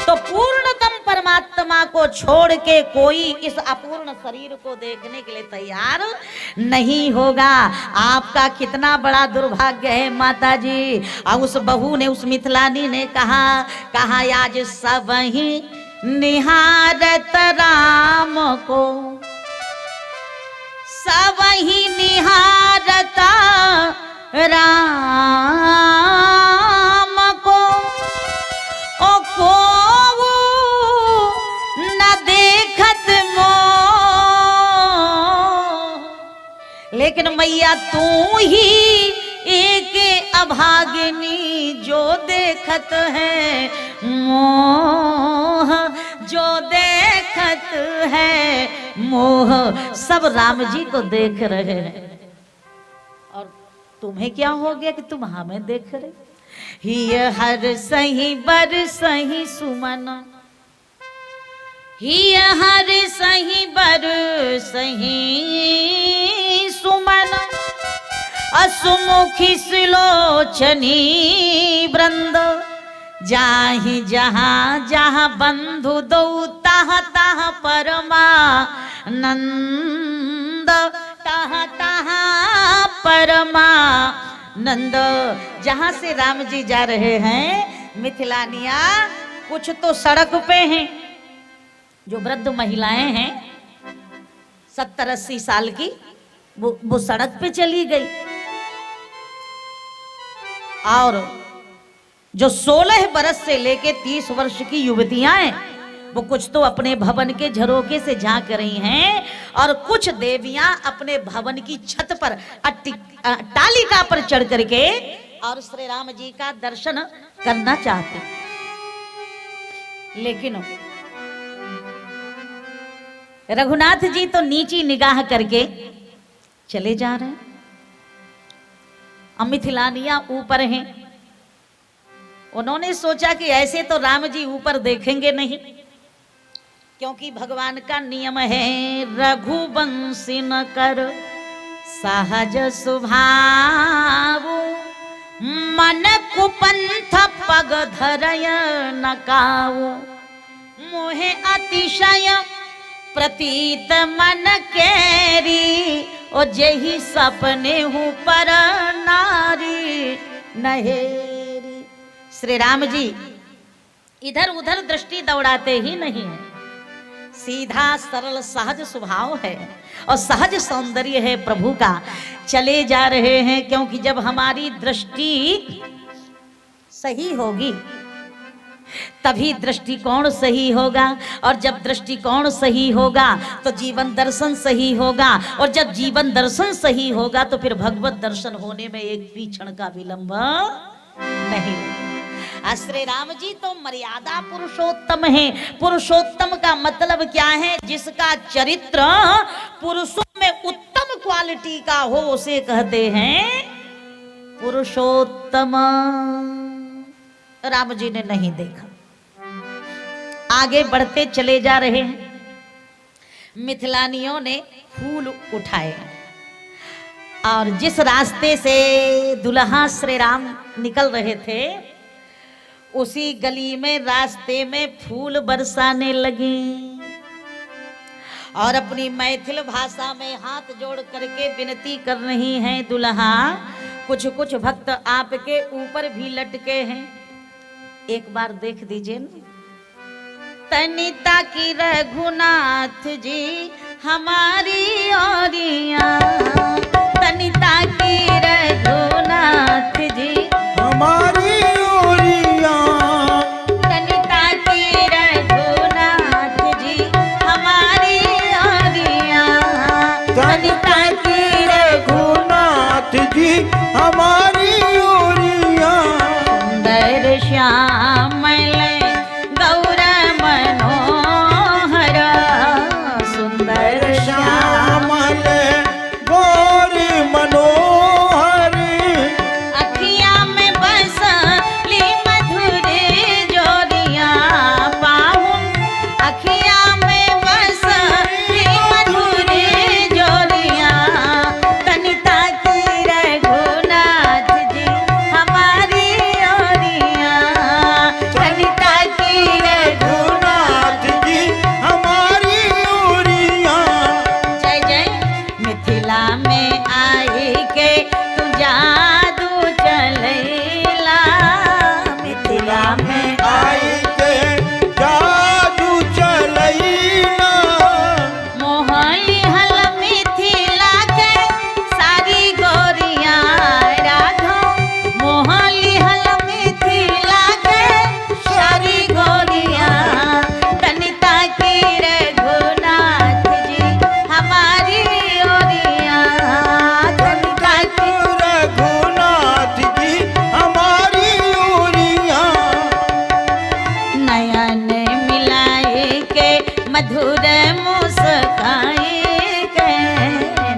Speaker 1: तो पूर्णतम परमात्मा को छोड़ के कोई इस अपूर्ण शरीर को देखने के लिए तैयार नहीं होगा। आपका कितना बड़ा दुर्भाग्य है माता जी। और उस बहू ने, उस मिथिलानी ने कहा आज सब ही निहारत राम को, सब ही निहारता राम को, ओ को न देखत मोह, लेकिन मैया तू ही एक अभागिनी जो देखत है मोह, जो देखत है मोह। सब राम जी को देख रहे हैं और तुम्हें क्या हो गया कि तुम हमें देख रहे? ही हर सही बर सही सुमन, ही हर सही बर सही सुमन, असुमुखी सुलोचनी वृंद, जाहि जहाँ जहाँ बंधु दो तह तह परमानंद, तह तह परमानंद। जहाँ से राम जी जा रहे हैं मिथिलानिया, कुछ तो सड़क पे हैं, जो वृद्ध महिलाएं हैं 70-80 साल की, वो सड़क पे चली गई और जो 16 बरस से लेके 30 वर्ष की युवतियां हैं वो कुछ तो अपने भवन के झरोके से झांक रही हैं और कुछ देवियां अपने भवन की छत पर टालिका पर चढ़ करके और श्री राम जी का दर्शन करना चाहते, लेकिन रघुनाथ जी तो नीची निगाह करके चले जा रहे हैं। मिथिलानियां ऊपर हैं। उन्होंने सोचा कि ऐसे तो राम जी ऊपर देखेंगे नहीं, क्योंकि भगवान का नियम है रघुवंशी न कर सहज स्वभाव, मन कुपंथ पग धरय न काऊ, मोहे अतिशय प्रतीत मन केरी, ओ जेहि सपने हूँ पर नारी नहेरी। श्री राम जी इधर उधर दृष्टि दौड़ाते ही नहीं है, सीधा सरल सहज स्वभाव है और सहज सौंदर्य है प्रभु का। चले जा रहे हैं, क्योंकि जब हमारी दृष्टि सही होगी तभी दृष्टिकोण सही होगा, और जब दृष्टिकोण सही होगा तो जीवन दर्शन सही होगा, और जब जीवन दर्शन सही होगा तो फिर भगवत दर्शन होने में एक भी क्षण का विलंब नहीं। श्री राम जी तो मर्यादा पुरुषोत्तम है। पुरुषोत्तम का मतलब क्या है? जिसका चरित्र पुरुषों में उत्तम क्वालिटी का हो उसे कहते हैं पुरुषोत्तम। राम जी ने नहीं देखा, आगे बढ़ते चले जा रहे हैं। मिथिलानियों ने फूल उठाए और जिस रास्ते से दुल्हा श्री राम निकल रहे थे उसी गली में रास्ते में फूल बरसाने लगी और अपनी मैथिल भाषा में हाथ जोड़ करके विनती कर रही हैं, दुल्हा कुछ कुछ भक्त आपके ऊपर भी लटके हैं, एक बार देख दीजिए ना। तनिता की रघुनाथ जी हमारी ओरिया, तनिता की रघुनाथ जी
Speaker 2: हमारी ओरिया,
Speaker 1: तनिता की रघुनाथ जी हमारी ओरिया, तनिता की
Speaker 2: रघुनाथ जी हमारी ओरिया।
Speaker 1: सुंदर श्यामल गौर मनोहर, सुंदर
Speaker 2: श्यामल गौर मनोहर,
Speaker 1: अखिया में बस ली मधुर जोरिया पाहुन, अखिया में बस ली मधुर जोरिया, तनिता की रघुनाथ जी हमारी ओरिया, तनिता की
Speaker 2: रघुनाथ जी हमारी ओरिया।
Speaker 1: जय जय। मिथिला में आई के तू जादू चलैला, मिथिला में
Speaker 2: आई के जादू चलैला,
Speaker 1: मोहली हल मिथिला के सारी गोरिया राघव, मोहली हल मिथिला के सारी गोरिया, तनिता की रघुनाथ जी हमारी ओरिया, तनिता की
Speaker 2: रघुनाथ जी हमारी ओरिया।
Speaker 1: नयन मिलाए के मधुर मुस्काए के,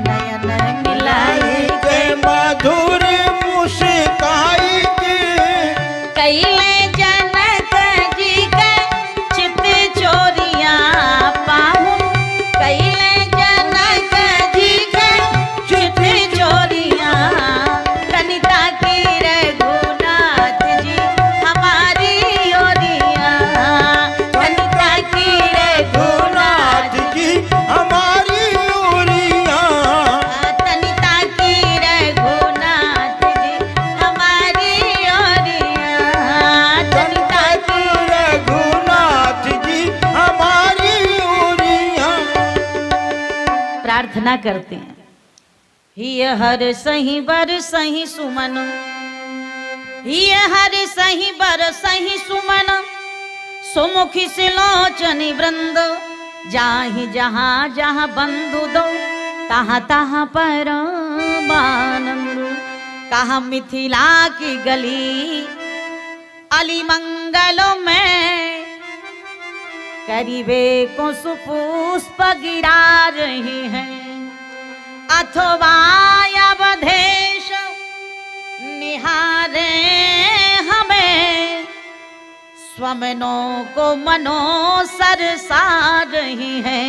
Speaker 1: नयन मिलाए
Speaker 2: के मधुर मुस्काई के,
Speaker 1: कैले जनक जी के चित चोरिया पाहुन, कैले जनक जी के चित चोरिया, तनिता की रघुनाथ जी हमारी ओरिया, तनिता की
Speaker 2: रघुनाथ जी हमारी ओरिया।
Speaker 1: तनिता की रघुनाथ जी हमारी ओरिया, तनिता की
Speaker 2: रघुनाथ जी हमारी ओरिया।
Speaker 1: प्रार्थना करते हैं। हिय हर सही बर सही सुमन, हिय हर सही बर सही सुमन, सुमुखी सिलोचनी वृंद, जाहि जहाँ जहाँ बंधु दो तहाँ तहाँ परमानंद। कहा मिथिला की गली अली मंगलों में करीबे को सुपुष्प गिरा रही है, अथवा अवधेश निहारे हमें, स्वमनों को मनो सरसा रही है,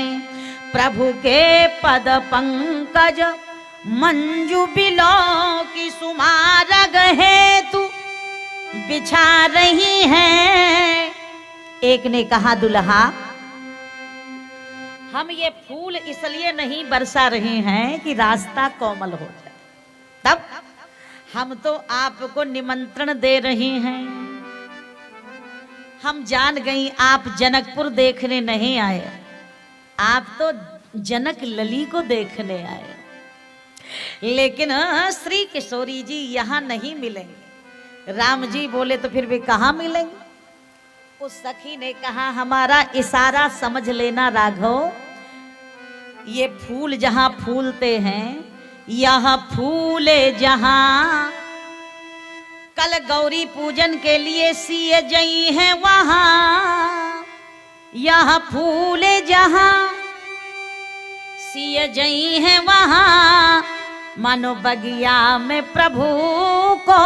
Speaker 1: प्रभु के पद पंकज मंजू बिलो की सुमारग हेतु बिछा रही है। एक ने कहा, दुल्हा हम ये फूल इसलिए नहीं बरसा रहे हैं कि रास्ता कोमल हो जाए, तब हम तो आपको निमंत्रण दे रहे हैं। हम जान गई आप जनकपुर देखने नहीं आए, आप तो जनक लली को देखने आए। लेकिन श्री किशोरी जी यहाँ नहीं मिलेंगे। राम जी बोले तो फिर भी कहाँ मिलेंगे? उस सखी ने कहा, हमारा इशारा समझ लेना राघव, ये फूल जहां फूलते हैं, यह फूले जहां, कल गौरी पूजन के लिए सिए जई हैं वहां, यह फूले जहां सिए जई हैं वहां, मानो बगिया में प्रभु को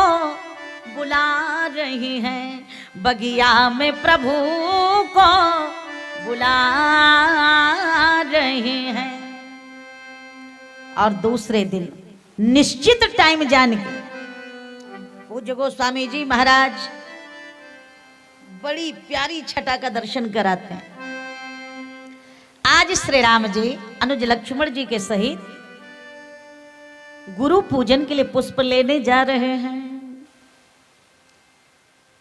Speaker 1: बुला रही हैं, बगिया में प्रभु को बुला रहे हैं। और दूसरे दिन निश्चित टाइम जान के पूज्य गोस्वामी जी महाराज बड़ी प्यारी छटा का दर्शन कराते हैं। आज श्री राम जी अनुज लक्ष्मण जी के सहित गुरु पूजन के लिए पुष्प लेने जा रहे हैं।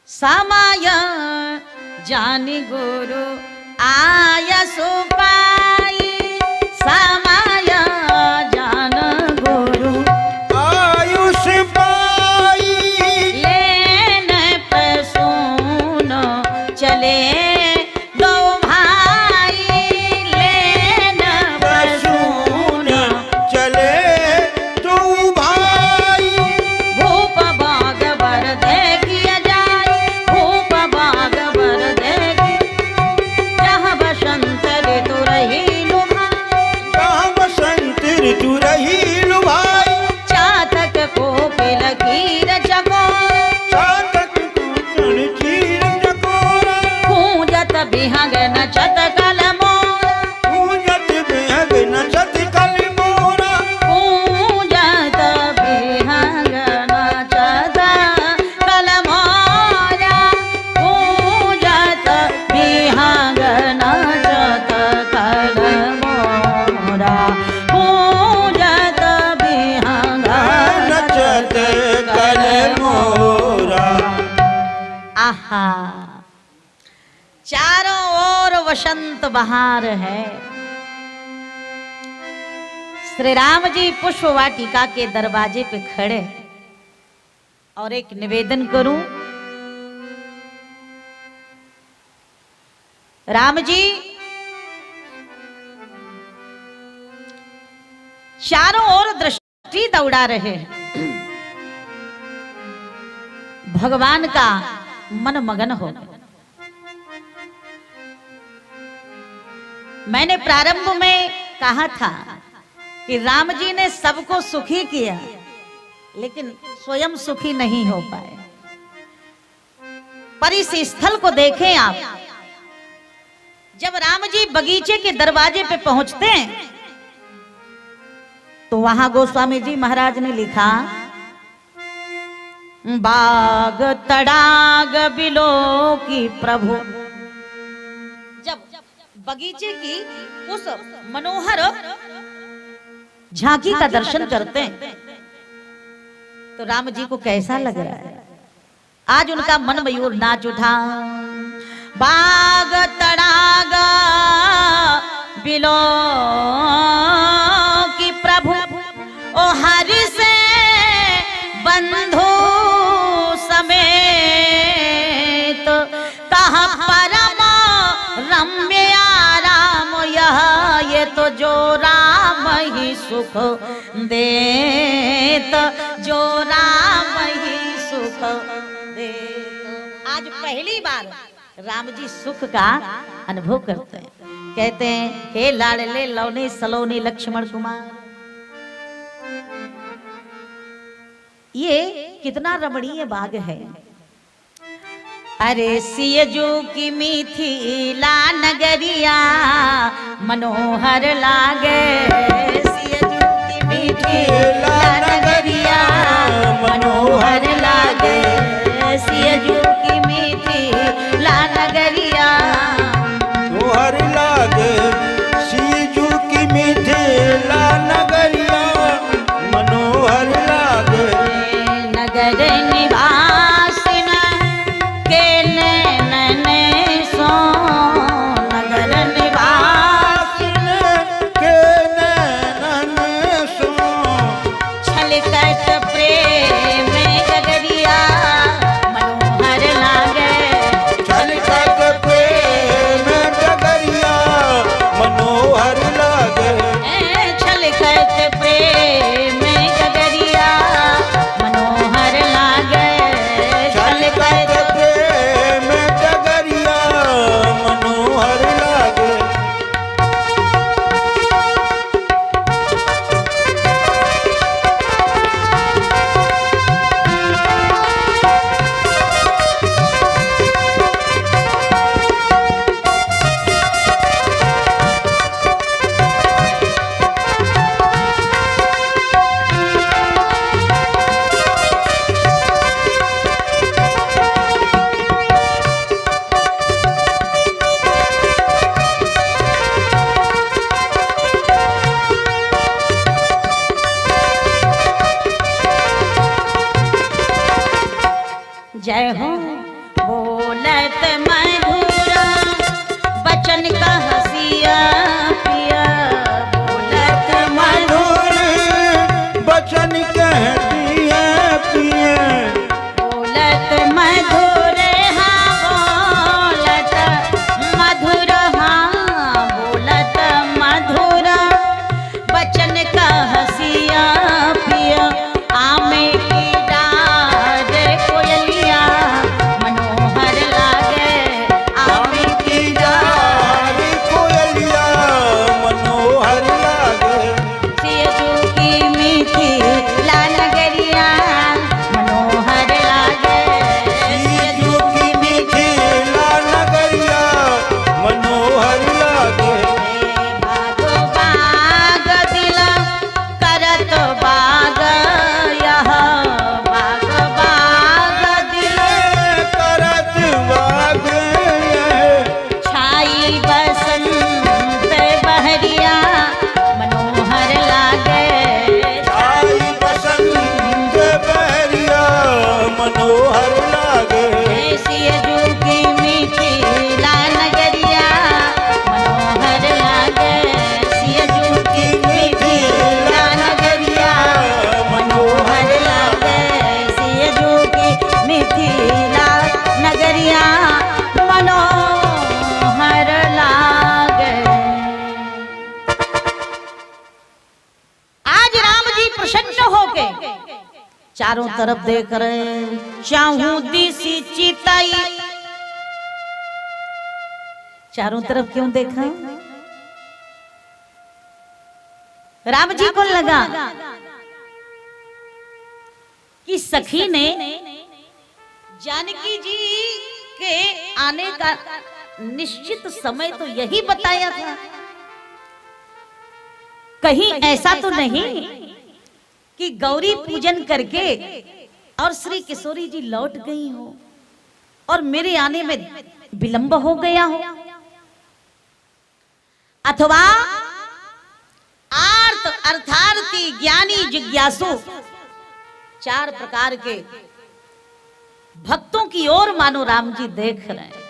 Speaker 1: समाया जानी गुरु आया सुपाई, समाया जान गुरु
Speaker 2: आयुष पाई,
Speaker 1: लेने पे सुनो चले दो भाई, लेने पे सुनो
Speaker 2: चले तू भाई।
Speaker 1: भूप बाग बर देखिए जाए, भूप बाग बर देखी जहाँ बसंत ऋतु रही लुभाई,
Speaker 2: जहाँ बसंत ऋतु रही लुभाई,
Speaker 1: चातक कोकिल कीर चकोर,
Speaker 2: चातक कूटन चीर चकोरा,
Speaker 1: गूंजत बिहंग नचत कल मोरा,
Speaker 2: पूजत बेहग नचत कल मोरा,
Speaker 1: गूंजत बिहंग नचत कल मोरा, गूंजत बिहंग नचत कल मोरा, गूंजत बिहंग
Speaker 2: नचत कल मोरा।
Speaker 1: आहा, चारों ओर वसंत बहार है। श्री राम जी पुष्प वाटिका के दरवाजे पे खड़े और एक निवेदन करूं। राम जी चारों ओर दृष्टि दौड़ा रहे हैं, भगवान का मन मगन हो गया। मैंने प्रारंभ में कहा था कि राम जी ने सबको सुखी किया, लेकिन स्वयं सुखी नहीं हो पाए। पर इस स्थल को देखें आप, जब राम जी बगीचे के दरवाजे पे पहुंचते हैं तो वहां गोस्वामी जी महाराज ने लिखा, बाग तड़ाग बिलो की प्रभु। जब बगीचे की उस मनोहर झांकी का दर्शन करते हैं तो राम जी को कैसा लग रहा है। आज उनका मन मयूर नाच उठा। बाग तड़ाग बिलो की प्रभु, ओ हरि से बंधु समेत, कहा परम रम्य आराम यह, ये तो जो राम ही सुख देत, जो राम ही सुख देत। आज पहली बार राम जी सुख का अनुभव करते हैं। कहते हैं, हे लाडले लौने सलोने लक्ष्मण कुमार। ये कितना रमणीय बाग है। अरे सियजू की मिथिला नगरिया मनोहर लागे, सियजू की मिथिला नगरिया मनोहर लागे, सियजू की मिथिला नगरिया
Speaker 2: तोहर लागे, सीजू की मिथिला नगरिया मनोहर लागे।
Speaker 1: नगर निवासिन के नैनन सो, नगर निवासिन
Speaker 2: के नैनन सो,
Speaker 1: बोलत मधुरा बचन कहसिया पिया, बोलत
Speaker 2: मधुर बचन कहती है पिया,
Speaker 1: बोलत मधुर हाँ बोलत मधुर हाँ बोलत मधुर बचन कहसिया पिया, आमे की डार कोयलिया मनोहर लागे, आमे की डार
Speaker 2: कोयलिया मनोहर लागे,
Speaker 1: सियजू की मीठी लाल नगरिया मनोहर लागे,
Speaker 2: सियजू की मीठी लाल नगरिया मनोहर लागे,
Speaker 1: बाग बाग दिल करत बाग यह, बाग बाग दिल
Speaker 2: करत बाग
Speaker 1: छाई बसंत बहरिया मनोहर लागे,
Speaker 2: छाई बसंत बहरिया मनोहर लागे,
Speaker 1: सियजू की मीठी लाल नगरिया मनोहर लागे, सियजू की मीठी लाल नगरिया मनोहर लागे, सियजू की मीठी लाल नगरिया मनोहर लागे। आज राम जी प्रसन्न हो गए, चारों तरफ देख रहे, चाहूं दिसी चिताई, चारों तरफ क्यों देखा? राम जी को लगा कि सखी ने जानकी जी के आने का निश्चित समय तो यही बताया था, कहीं ऐसा तो नहीं कि गौरी पूजन करके और श्री किशोरी जी लौट गई हो और मेरे आने में विलंब हो गया हो, अथवा आर्त अर्थार्थी ज्ञानी जिज्ञासु चार प्रकार के भक्तों की ओर मानो राम जी देख रहे हैं,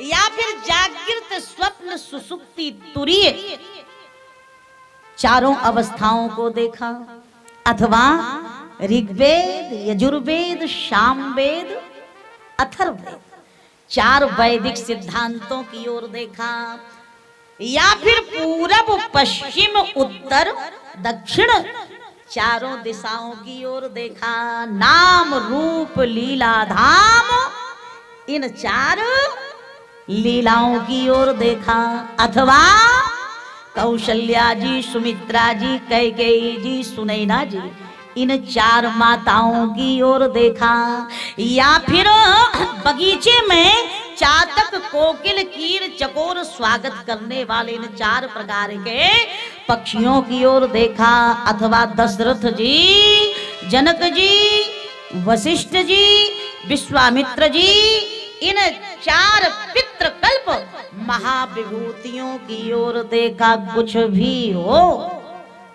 Speaker 1: या फिर जागृत स्वप्न सुसुप्ति तुरीय चारों अवस्थाओं को देखा, अथवा ऋग्वेद यजुर्वेद सामवेद अथर्ववेद चार वैदिक सिद्धांतों की ओर देखा, या फिर पूरब पश्चिम उत्तर दक्षिण चारों दिशाओं की ओर देखा, नाम रूप लीला धाम इन चार लीलाओं की ओर देखा, अथवा कौशल्या जी, सुमित्रा जी, कैकेयी जी, सुनैना जी इन चार माताओं की ओर देखा, या फिर बगीचे में चातक कोकिल कीर चकोर स्वागत करने वाले इन चार प्रकार के पक्षियों की ओर देखा, अथवा दशरथ जी, जनक जी, वशिष्ठ जी, विश्वामित्र जी इन चार पितृकल्प महाविभूतियों की ओर देखा। कुछ भी हो,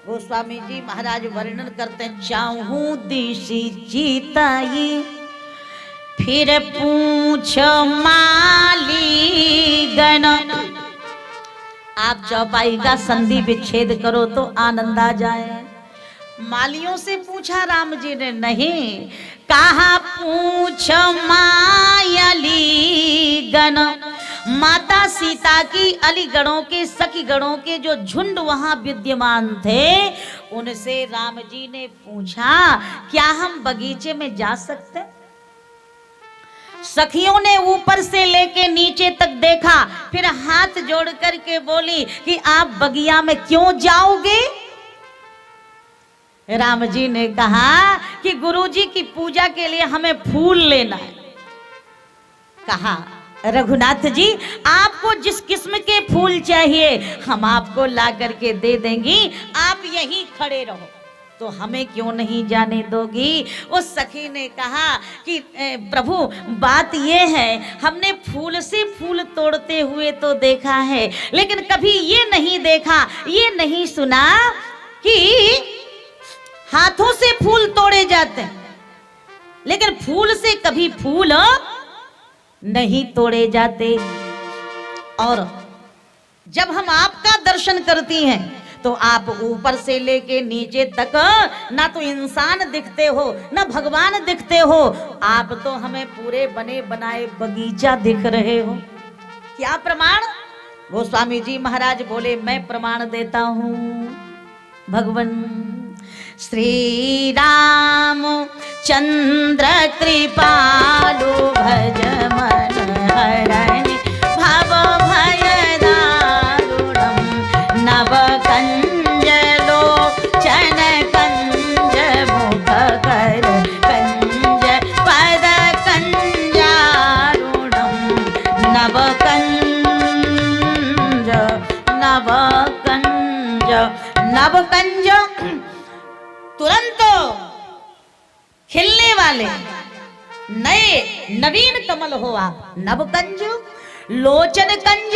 Speaker 1: गोस्वामी जी महाराज वर्णन करते हैं, चाहूं दिशि चिताई फिर पूछ माली गण। आप चौपाई का संधि विच्छेद करो तो आनंद आ जाए। मालियों से पूछा राम जी ने, नहीं कहा पूछ मायली गण। माता सीता की अलीगढ़ों के सखी गणों के जो झुंड वहां विद्यमान थे, उनसे राम जी ने पूछा क्या हम बगीचे में जा सकते? सखियों ने ऊपर से लेके नीचे तक देखा, फिर हाथ जोड़ करके बोली कि आप बगिया में क्यों जाओगे? राम जी ने कहा कि गुरुजी की पूजा के लिए हमें फूल लेना है। कहा रघुनाथ जी, आपको जिस किस्म के फूल चाहिए हम आपको ला करके दे देंगी, आप यहीं खड़े रहो। तो हमें क्यों नहीं जाने दोगी? उस सखी ने कहा कि प्रभु बात ये है, हमने फूल से फूल तोड़ते हुए तो देखा है, लेकिन कभी ये नहीं देखा, ये नहीं सुना कि हाथों से फूल तोड़े जाते हैं। लेकिन फूल से कभी फूल नहीं तोड़े जाते। और जब हम आपका दर्शन करती हैं तो आप ऊपर से लेके नीचे तक ना तो इंसान दिखते हो ना भगवान दिखते हो, आप तो हमें पूरे बने बनाए बगीचा दिख रहे हो। क्या प्रमाण? गोस्वामी जी महाराज बोले, मैं प्रमाण देता हूं। भगवान श्री राम चंद्र कृपालु भज मन हरण भव भय दारुणम नव कंज लोचन कंज मुख कर कंज पद कंजारुणम नव कंज तुरंत खिलने वाले नए नवीन कमल हो आप। नवकंज, लोचन कंज,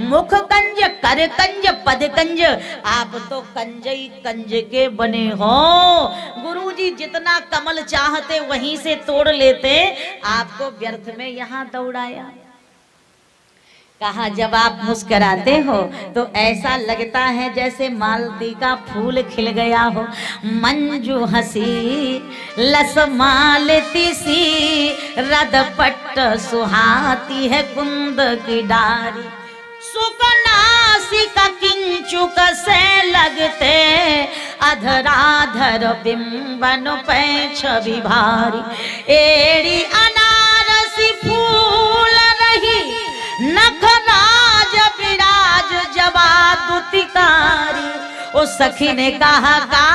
Speaker 1: मुख कंज, कर कंज, पद कंज, आप तो कंजई कंज के बने हो। गुरुजी जितना कमल चाहते वहीं से तोड़ लेते, आपको व्यर्थ में यहाँ दौड़ाया। कहा जब आप मुस्कुराते हो तो ऐसा लगता है जैसे मालती का फूल खिल गया हो। मंजू हसी लस मालती सी रद पट्ट सुहाती है कुंद की डारी। सुकनासिका किंचुक से लगते अधराधर बिंबन पे छवि भारी। एड़ी अनारसी फूल रही नखराज विराज जवादुतिकारी। ओ सखी ने कहा का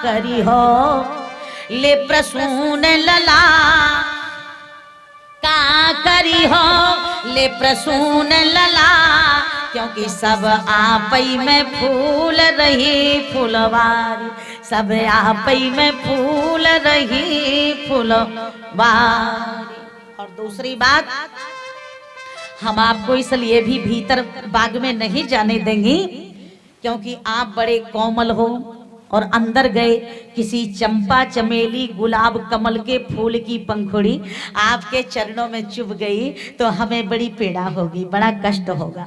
Speaker 1: करी हो ले प्रसून लला, का करी हो ले प्रसून लला, क्योंकि सब आपई में फूल रही फुलवारी। सब आपई में फूल रही फुलवारी। और दूसरी बात, हम आपको इसलिए भी भीतर बाग में नहीं जाने देंगे क्योंकि आप बड़े कोमल हो, और अंदर गए किसी चंपा चमेली गुलाब कमल के फूल की पंखुड़ी आपके चरणों में चुभ गई तो हमें बड़ी पीड़ा होगी, बड़ा कष्ट होगा।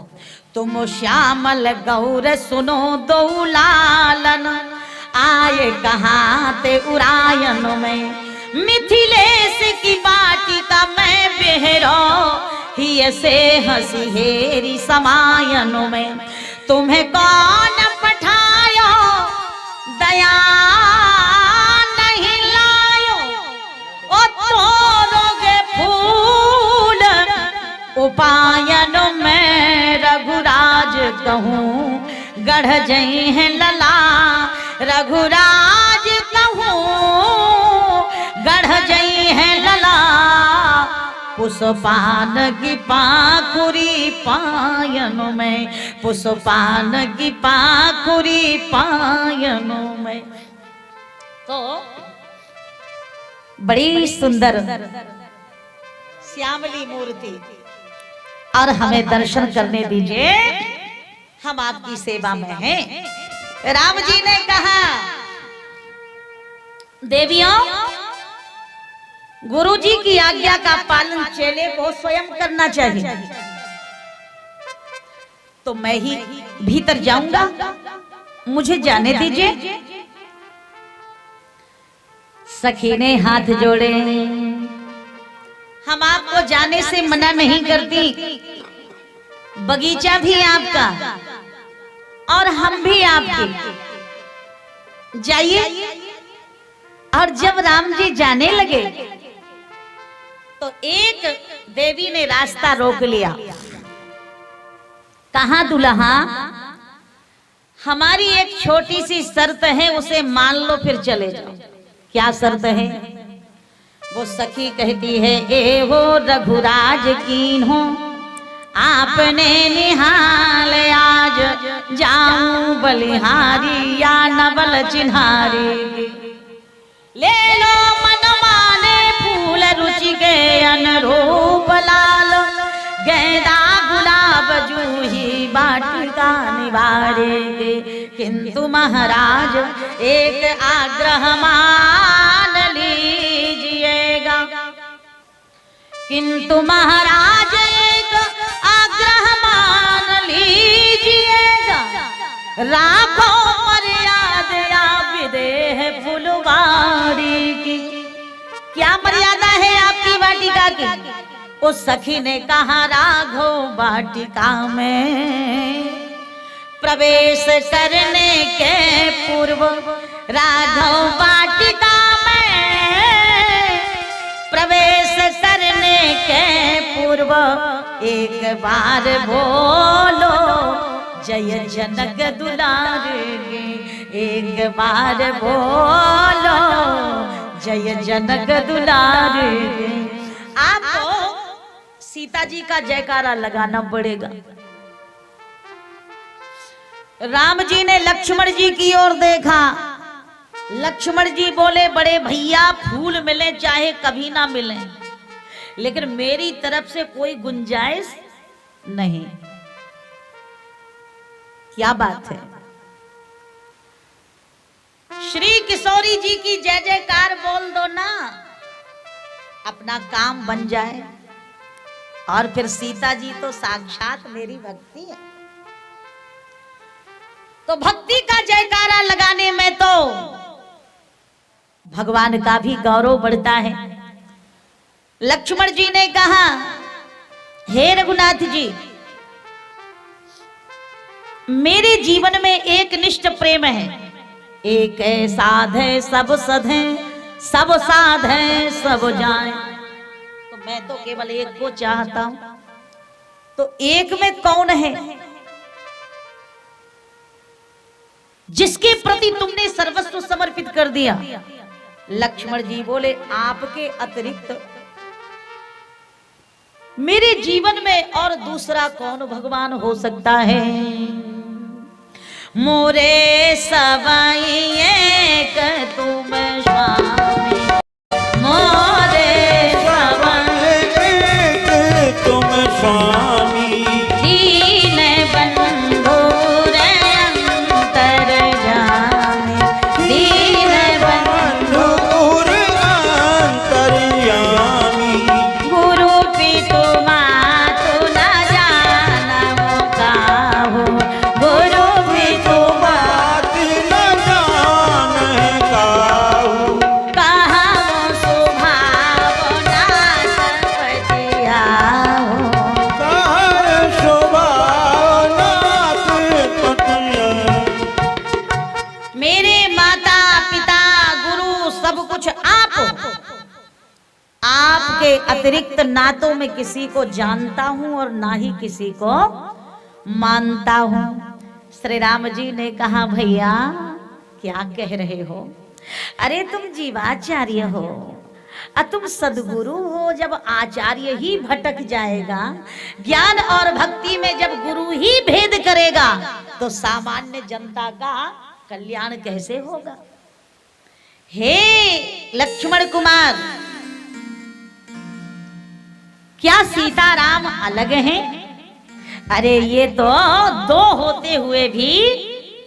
Speaker 1: तुम श्यामल गौर सुनो दो लालन, आए कहाँ ते उरायन में। मिथिलेश की बाटिका मैं बेहरो ही से हंसी हेरी समायन में। तुम्हें कौन पठायो दया नहीं लायो, ओ तोड़ोगे फूल उपायन में। रघुराज कहूँ गढ़ जई है लला, रघुराज कहूँ गढ़ जई है लला। पुष्पान की पाखुरी पायन में, पुष्पान की पाखुरी पायन में। तो बड़ी सुंदर श्यामली मूर्ति, और हमें दर्शन करने दीजिए, हम आपकी सेवा में हैं। राम जी ने कहा देवियों, गुरु जी की आज्ञा का पालन चेले को स्वयं करना चाहिए। तो मैं ही भीतर जाऊंगा, मुझे जाने दीजिए। सखी ने हाथ जोड़े, हम आपको जाने से मना नहीं करती, बगीचा भी आपका और हम भी आपके, जाइए। और जब राम जी जाने लगे तो एक देवी ने रास्ता रोक लिया। कहा दुल्हा, हमारी एक छोटी सी शर्त है, उसे मान लो फिर चले जाओ। क्या शर्त है? वो सखी कहती है, ए हो रघुराज कीन हो आपने निहाल, आज जाऊं बलिहारी या नवल चिन्हारी। ले लो मन माने फूल रुचि के अनुरूप लाल, गेंदा गुलाब जूही बाटिका निवारेंगे। किंतु महाराज एक आग्रह मान लीजिएगा, किंतु महाराज एक आग्रह मान लीजिएगा, राखो मर्यादा विदेह फुलवारी की। क्या मर्यादा है आपकी वाटिका की? उस सखी ने कहा राघव वाटिका में प्रवेश करने के पूर्व, राघव वाटिका में प्रवेश करने के पूर्व एक बार बोलो जय जनक दुलारे, एक बार बोलो जय जनक दुलारे। आपको सीता जी का जयकारा लगाना पड़ेगा। राम जी ने लक्ष्मण जी की ओर देखा। लक्ष्मण जी बोले बड़े भैया फूल मिले चाहे कभी ना मिले, लेकिन मेरी तरफ से कोई गुंजाइश नहीं। क्या बात है? श्री किशोरी जी की जय जयकार बोल दो ना, अपना काम बन जाए। और फिर सीता जी तो साक्षात मेरी भक्ति है, तो भक्ति का जयकारा लगाने में तो भगवान का भी गौरव बढ़ता है। लक्ष्मण जी ने कहा हे रघुनाथ जी, मेरे जीवन में एक निष्ठ प्रेम है, एक है साध है सब सधे, सब साध है सब जाए। तो मैं तो केवल एक को चाहता हूं, तो एक में कौन है जिसके प्रति तुमने सर्वस्व समर्पित कर दिया? लक्ष्मण जी बोले आपके अतिरिक्त मेरे जीवन में और दूसरा कौन भगवान हो सकता है? मोरे सवाई एक तुम स्वामी, मोरे सवाई
Speaker 2: एक तुम स्वामी,
Speaker 1: दीन बंधु रे अंतर जाने, दीन बंधु
Speaker 2: रे अंतर्यामी,
Speaker 1: गुरु पितु मातु न जानौ काहू, गुरु पितु
Speaker 2: बात न जाने काहू,
Speaker 1: कहाँ सुभाव नाथ पतियाहू।
Speaker 2: कहर शोभा नाथ पतिया।
Speaker 1: मेरे माता पिता गुरु सब कुछ आप हो। आपके अतिरिक्त ना तो मैं किसी को जानता हूं और ना ही किसी को मानता हूं। श्री राम जी ने कहा भैया क्या कह रहे हो? अरे तुम जीवाचार्य हो, तुम सदगुरु हो। जब आचार्य ही भटक जाएगा, ज्ञान और भक्ति में जब गुरु ही भेद करेगा, तो सामान्य जनता का कल्याण कैसे होगा? हे लक्ष्मण कुमार, क्या सीताराम अलग हैं? अरे ये तो दो होते हुए भी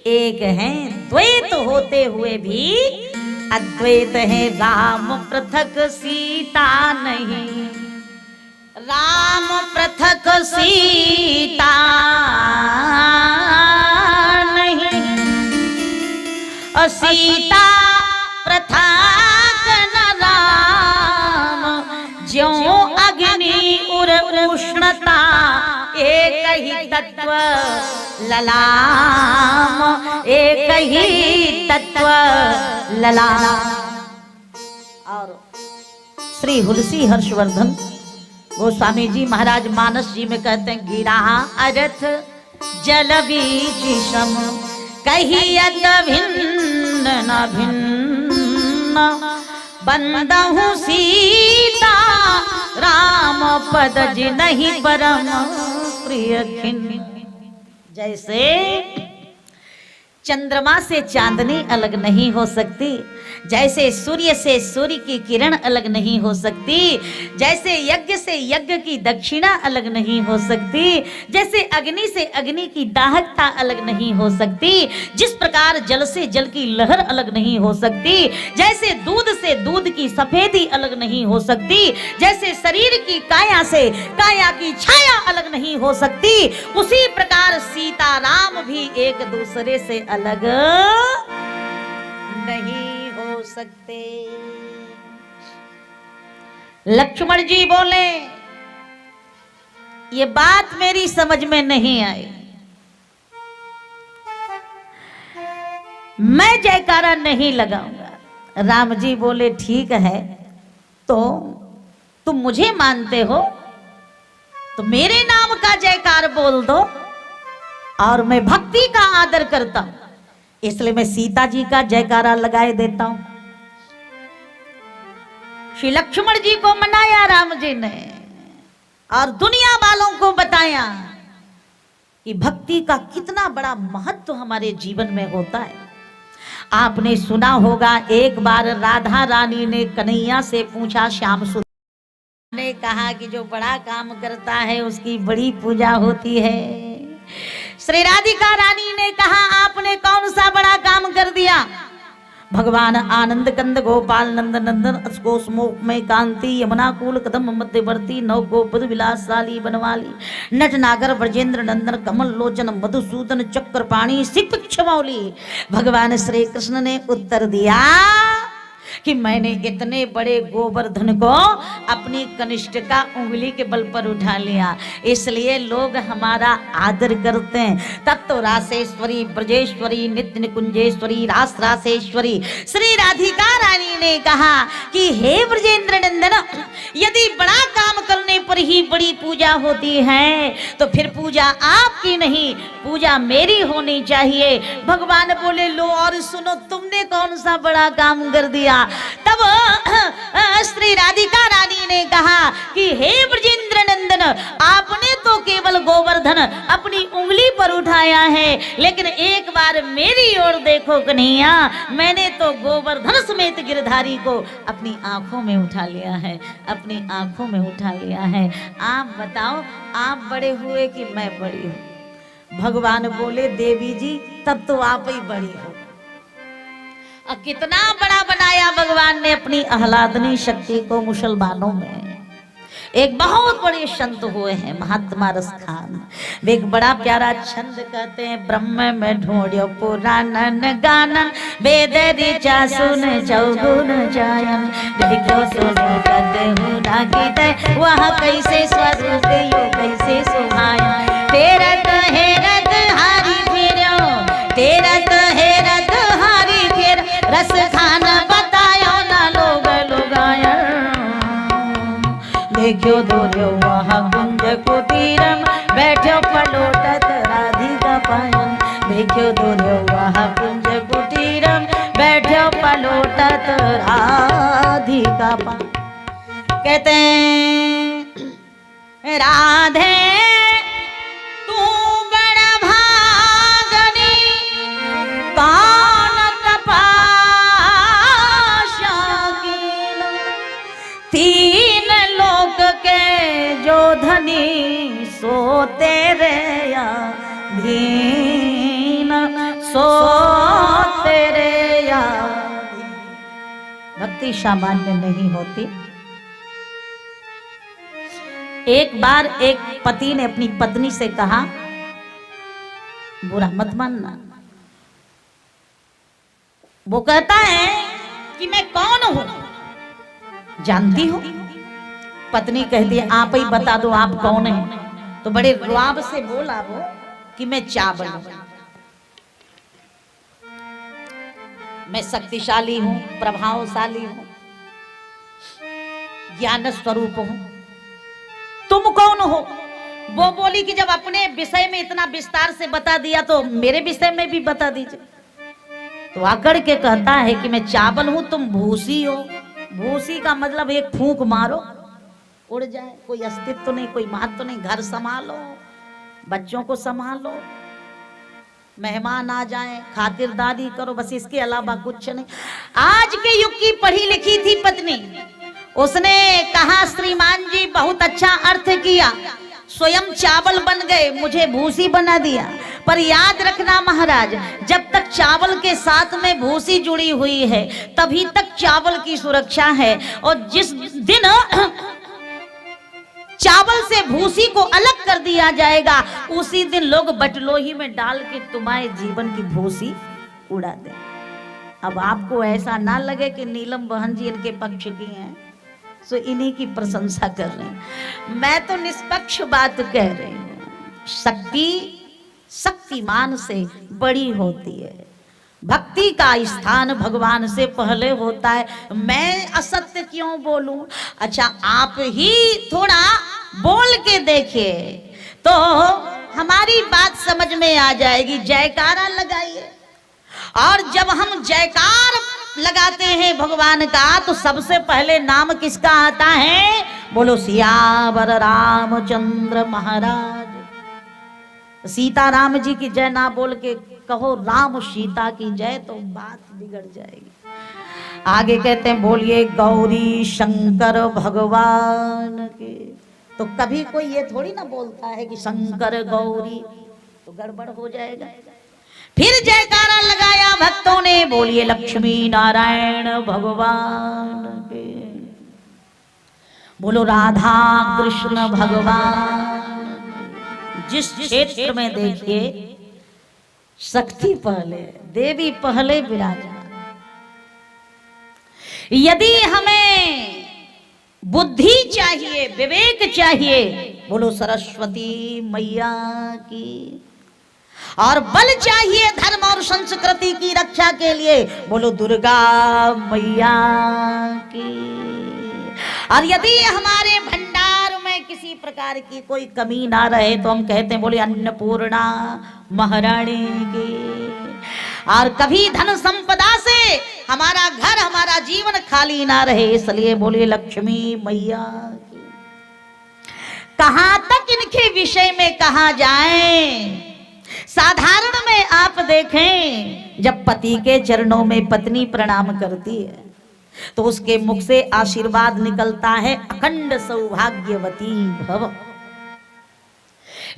Speaker 1: एक हैं, द्वैत होते हुए भी अद्वैत है। राम पृथक सीता नहीं, राम पृथक सीता नहीं, सीता पृथक न राम, ज्यों अग्नि उर उष्णता एक ही तत्व ललाम, एक ही तत्व ललाम। और श्री तुलसी हर्षवर्धन गोस्वामी जी महाराज मानस जी में कहते हैं गिरा अरथ जल बीज सम, कहियत भिन्न न भिन्न, बंदहु सीता राम पद जिनहि परम प्रिय खिन्न। जैसे चंद्रमा से चांदनी अलग नहीं हो सकती, जैसे सूर्य से सूर्य की किरण अलग नहीं हो सकती, जैसे यज्ञ से यज्ञ की दक्षिणा अलग नहीं हो सकती, जैसे अग्नि से अग्नि की दाहकता अलग नहीं हो सकती, जिस प्रकार जल से जल की लहर अलग नहीं हो सकती, जैसे दूध से दूध की सफेदी अलग नहीं हो सकती, जैसे शरीर की काया से काया की छाया अलग नहीं हो सकती, उसी प्रकार सीता राम भी एक दूसरे से अलग नहीं हो सकते। लक्ष्मण जी बोले, ये बात मेरी समझ में नहीं आई, मैं जयकारा नहीं लगाऊंगा। राम जी बोले, ठीक है, तो तुम मुझे मानते हो तो मेरे नाम का जयकार बोल दो, और मैं भक्ति का आदर करता हूं, इसलिए मैं सीता जी का जयकारा लगाए देता हूं। श्री लक्ष्मण जी को मनाया राम जी ने, और दुनिया वालों को बताया कि भक्ति का कितना बड़ा महत्व हमारे जीवन में होता है। आपने सुना होगा, एक बार राधा रानी ने कन्हैया से पूछा, श्याम सुंदर ने कहा कि जो बड़ा काम करता है उसकी बड़ी पूजा होती है। श्री राधिका रानी ने कहा, आपने कौन सा बड़ा काम कर दिया? भगवान आनंद कंद गोपाल नंद नंदन अस्कोस मोक में कांति यमुना कूल कदम मध्यवर्ती नव गोपद विलासशाली बनवाली नट नागर ब्रजेंद्र नंदन कमल लोचन मधुसूदन चक्रपाणी सिख क्षमौली। भगवान श्री कृष्ण ने उत्तर दिया कि मैंने इतने बड़े गोवर्धन को अपनी कनिष्ठिका उंगली के बल पर उठा लिया, इसलिए लोग हमारा आदर करते हैं। तब तो रासेश्वरी ब्रजेश्वरी नित्य निकुंजेश्वरी रास रासेश्वरी श्री राधिका रानी ने कहा कि हे ब्रजेंद्र नंदन, यदि बड़ा काम करने पर ही बड़ी पूजा होती है तो फिर पूजा आपकी नहीं, पूजा मेरी होनी चाहिए। भगवान बोले, लो और सुनो, तुमने कौन सा बड़ा काम कर दिया? तब श्री राधिका रानी ने कहा कि हे ब्रजेंद्र नंदन, आपने तो केवल गोवर्धन अपनी उंगली पर उठाया है, लेकिन एक बार मेरी ओर देखो कन्हैया, मैंने तो गोवर्धन समेत गिरधारी को अपनी आंखों में उठा लिया है, अपनी आंखों में उठा लिया है। आप बताओ, आप बड़े हुए कि मैं बड़ी हूं? भगवान बोले, देवी जी तब तो आप ही बड़ी हो। कितना बड़ा बनाया भगवान ने अपनी आह्लादनी शक्ति को मुसलमानों में। एक बहुत बड़े संत हुए हैं महात्मा रस खान, वे एक बड़ा प्यारा छंद कहते हैं, ब्रह्म में ढूंढो पुराणन गानन वेद ऋचा सुन चौगुन जायन देखो सुनो करते हूँ डाकित वह कैसे स्वरूप यो कैसे सुहाया तेरा तो है रथ हारी फिरो तेरा तो है रथ हारी फिर रस खाना बतायो ना लोग लोगाया देखो दोर्यो वहाँ कुंज कुटीरम बैठो पलोटत राधिका पायन देखो दोर्यो वहाँ कुंज कुटीरम बैठो पलोटत राधिका पायन। कहते हैं राधे तू बड़ा भागनी कौन तपाशा कीन तीन लोक के जो धनी सो तेरे या धीन सो तेरे या। भक्ति सामान्य नहीं होती। एक बार एक पति ने अपनी पत्नी से कहा, बुरा मत मानना। वो कहता है कि मैं कौन हूं जानती हो? पत्नी कहती है आप ही बता दो आप कौन हैं। तो बड़े रुआब से बोला वो कि मैं चावल हूं, मैं शक्तिशाली हूं, प्रभावशाली हूं, ज्ञान स्वरूप हूं। तुम कौन हो? वो बोली कि जब अपने विषय में इतना विस्तार से बता दिया तो मेरे विषय में भी बता दीजिए। तो आकर के कहता है कि मैं चावल हूं, तुम भूसी हो। भूसी का मतलब एक फूंक मारो उड़ जाए, कोई अस्तित्व नहीं, कोई महत्व नहीं। घर संभालो, बच्चों को संभालो, मेहमान आ जाएं, खातिरदारी करो, बस इसके अलावा कुछ नहीं। आज के युग की पढ़ी लिखी थी पत्नी, उसने कहा श्रीमान जी बहुत अच्छा अर्थ किया, स्वयं चावल बन गए, मुझे भूसी बना दिया। पर याद रखना महाराज, जब तक चावल के साथ में भूसी जुड़ी हुई है तभी तक चावल की सुरक्षा है। और जिस दिन चावल से भूसी को अलग कर दिया जाएगा उसी दिन लोग बटलोही में डाल के तुम्हारे जीवन की भूसी उड़ा दे। अब आपको ऐसा ना लगे कि नीलम बहन जी इनके पक्ष की हैं, सो इन्हीं की प्रशंसा कर रहे हैं। मैं तो निष्पक्ष बात कह रही हूं। शक्ति शक्तिमान से बड़ी होती है, भक्ति का स्थान भगवान से पहले होता है। मैं असत्य क्यों बोलूं? अच्छा, आप ही थोड़ा बोल के देखिए तो हमारी बात समझ में आ जाएगी। जयकारा लगाइए, और जब हम जयकार लगाते हैं भगवान का तो सबसे पहले नाम किसका आता है? बोलो सियावर रामचंद्र महाराज। सीता राम जी की जय ना बोल के कहो राम सीता की जय तो बात बिगड़ जाएगी। आगे कहते हैं बोलिए गौरी शंकर भगवान के। तो कभी कोई ये थोड़ी ना बोलता है कि शंकर गौरी, तो गड़बड़ हो जाएगा। फिर जयकारा लगाया भक्तों ने, बोलिए लक्ष्मी नारायण भगवान के। बोलो राधा कृष्ण भगवान। जिस क्षेत्र में देखिए शक्ति पहले, देवी पहले विराजमान। यदि हमें बुद्धि चाहिए, विवेक चाहिए, बोलो सरस्वती मैया की। और बल चाहिए धर्म और संस्कृति की रक्षा के लिए, बोलो दुर्गा मैया की। और यदि हमारे भंडार में किसी प्रकार की कोई कमी ना रहे तो हम कहते हैं बोले अन्नपूर्णा महारानी की। और कभी धन संपदा से हमारा घर हमारा जीवन खाली ना रहे, इसलिए बोले लक्ष्मी मैया की। कहां तक इनके विषय में कहा जाए? साधारण में आप देखें, जब पति के चरणों में पत्नी प्रणाम करती है तो उसके मुख से आशीर्वाद निकलता है अखंड सौभाग्यवती भव।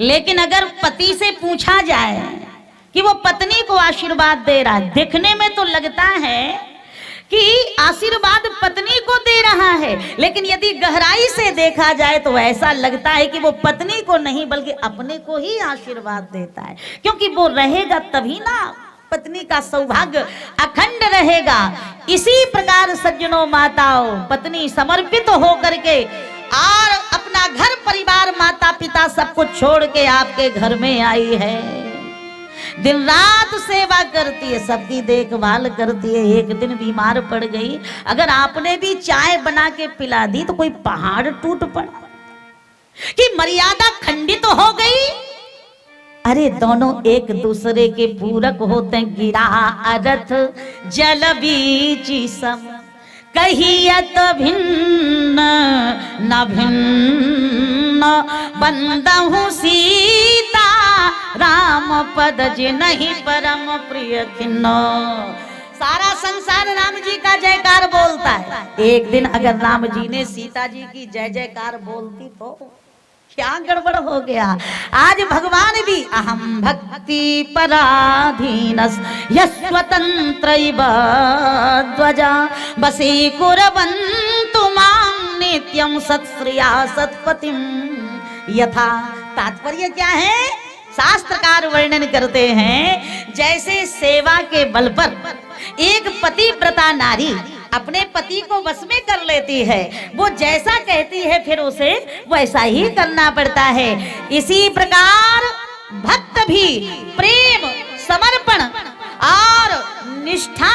Speaker 1: लेकिन अगर पति से पूछा जाए कि वो पत्नी को आशीर्वाद दे रहा है, दिखने में तो लगता है कि आशीर्वाद पत्नी को दे रहा है, लेकिन यदि गहराई से देखा जाए तो ऐसा लगता है कि वो पत्नी को नहीं बल्कि अपने को ही आशीर्वाद देता है, क्योंकि वो रहेगा तभी ना पत्नी का सौभाग्य अखंड रहेगा। इसी प्रकार सज्जनों माताओं, पत्नी समर्पित होकर के और अपना घर परिवार माता पिता सब कुछ छोड़ के आपके घर में आई है, दिन रात सेवा करती है, सबकी देखभाल करती है। एक दिन बीमार पड़ गई, अगर आपने भी चाय बना के पिला दी तो कोई पहाड़ टूट पड़ा कि मर्यादा खंडित हो गई? अरे दोनों एक दूसरे के पूरक होते हैं। गिरा अरथ जल बीची सम, कहियत भिन्न न भिन्न, बंदहु सीता राम पद जिनहि परम प्रिय खिन्न। सारा संसार राम जी का जयकार बोलता है, एक दिन अगर राम जी ने सीता जी की जय जयकार बोलती तो क्या गड़बड़ हो गया। आज भगवान भी अहम भक्ति पराधीनस् यस्वतंत्रैव ध्वजा बसी कुर्वन्तु मां नित्यं सत्श्रिया सत्पतिं यथा। तात्पर्य क्या है? शास्त्रकार वर्णन करते हैं, जैसे सेवा के बल पर एक पतिव्रता नारी अपने पति को वश में कर लेती है, वो जैसा कहती है फिर उसे वैसा ही करना पड़ता है। इसी प्रकार भक्त भी प्रेम समर्पण और निष्ठा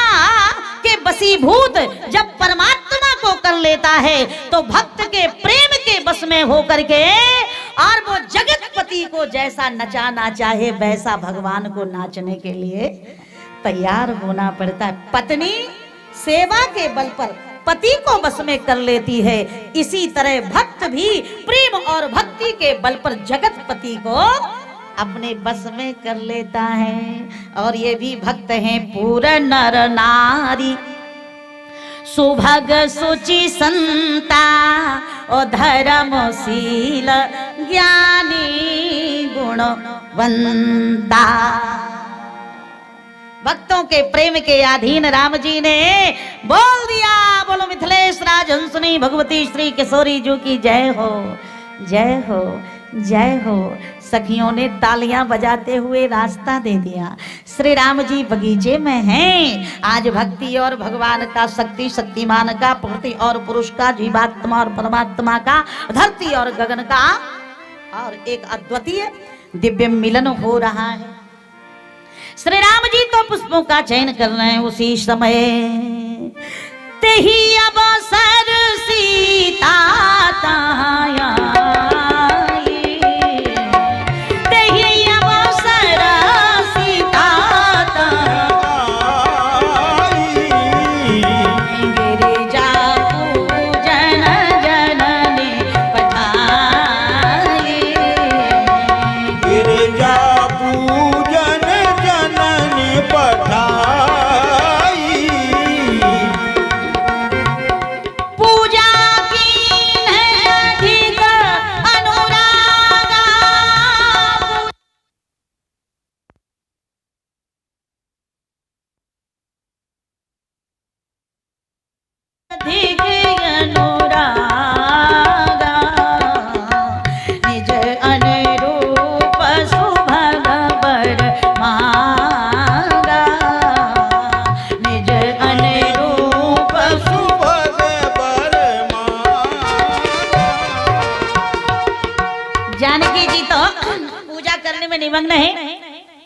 Speaker 1: के वशीभूत जब परमात्मा को कर लेता है तो भक्त के प्रेम के बस में होकर के और वो जगतपति को जैसा नचाना चाहे वैसा भगवान को नाचने के लिए तैयार होना पड़ता है। पत्नी सेवा के बल पर पति को बस में कर लेती है, इसी तरह भक्त भी प्रेम और भक्ति के बल पर जगतपति को अपने बस में कर लेता है। और ये भी भक्त हैं पूर्ण नर नारी, सुभग सुचि संता और धर्मशील ज्ञानी गुणवंता। भक्तों के प्रेम के अधीन राम जी ने बोल दिया, बोलो मिथिलेश राज हंसनी भगवती श्री किशोरी जी की जय हो, जय हो, जय हो। सखियों ने तालियां बजाते हुए रास्ता दे दिया। श्री राम जी बगीचे में हैं। आज भक्ति और भगवान का, शक्ति शक्तिमान का, प्रकृति और पुरुष का, जीवात्मा और परमात्मा का, धरती और गगन का और एक अद्वितीय दिव्य मिलन हो रहा है। श्री राम जी तो पुष्पों का चयन कर रहे हैं। उसी समय तेही अवसर सीता ताया, तेही अवसर सीता गिरिजा पूजन जननी पठाई,
Speaker 2: गिरिजा पूजन जननी पठाई,
Speaker 1: पूजा की है अधिक अनुरागा, अधिक अनुरागा, निज अनुरूप सुभग बर मांगा, निज अनुरूप
Speaker 2: सुभग बरमा।
Speaker 1: जानकी जी तो पूजा करने में निमग्न है।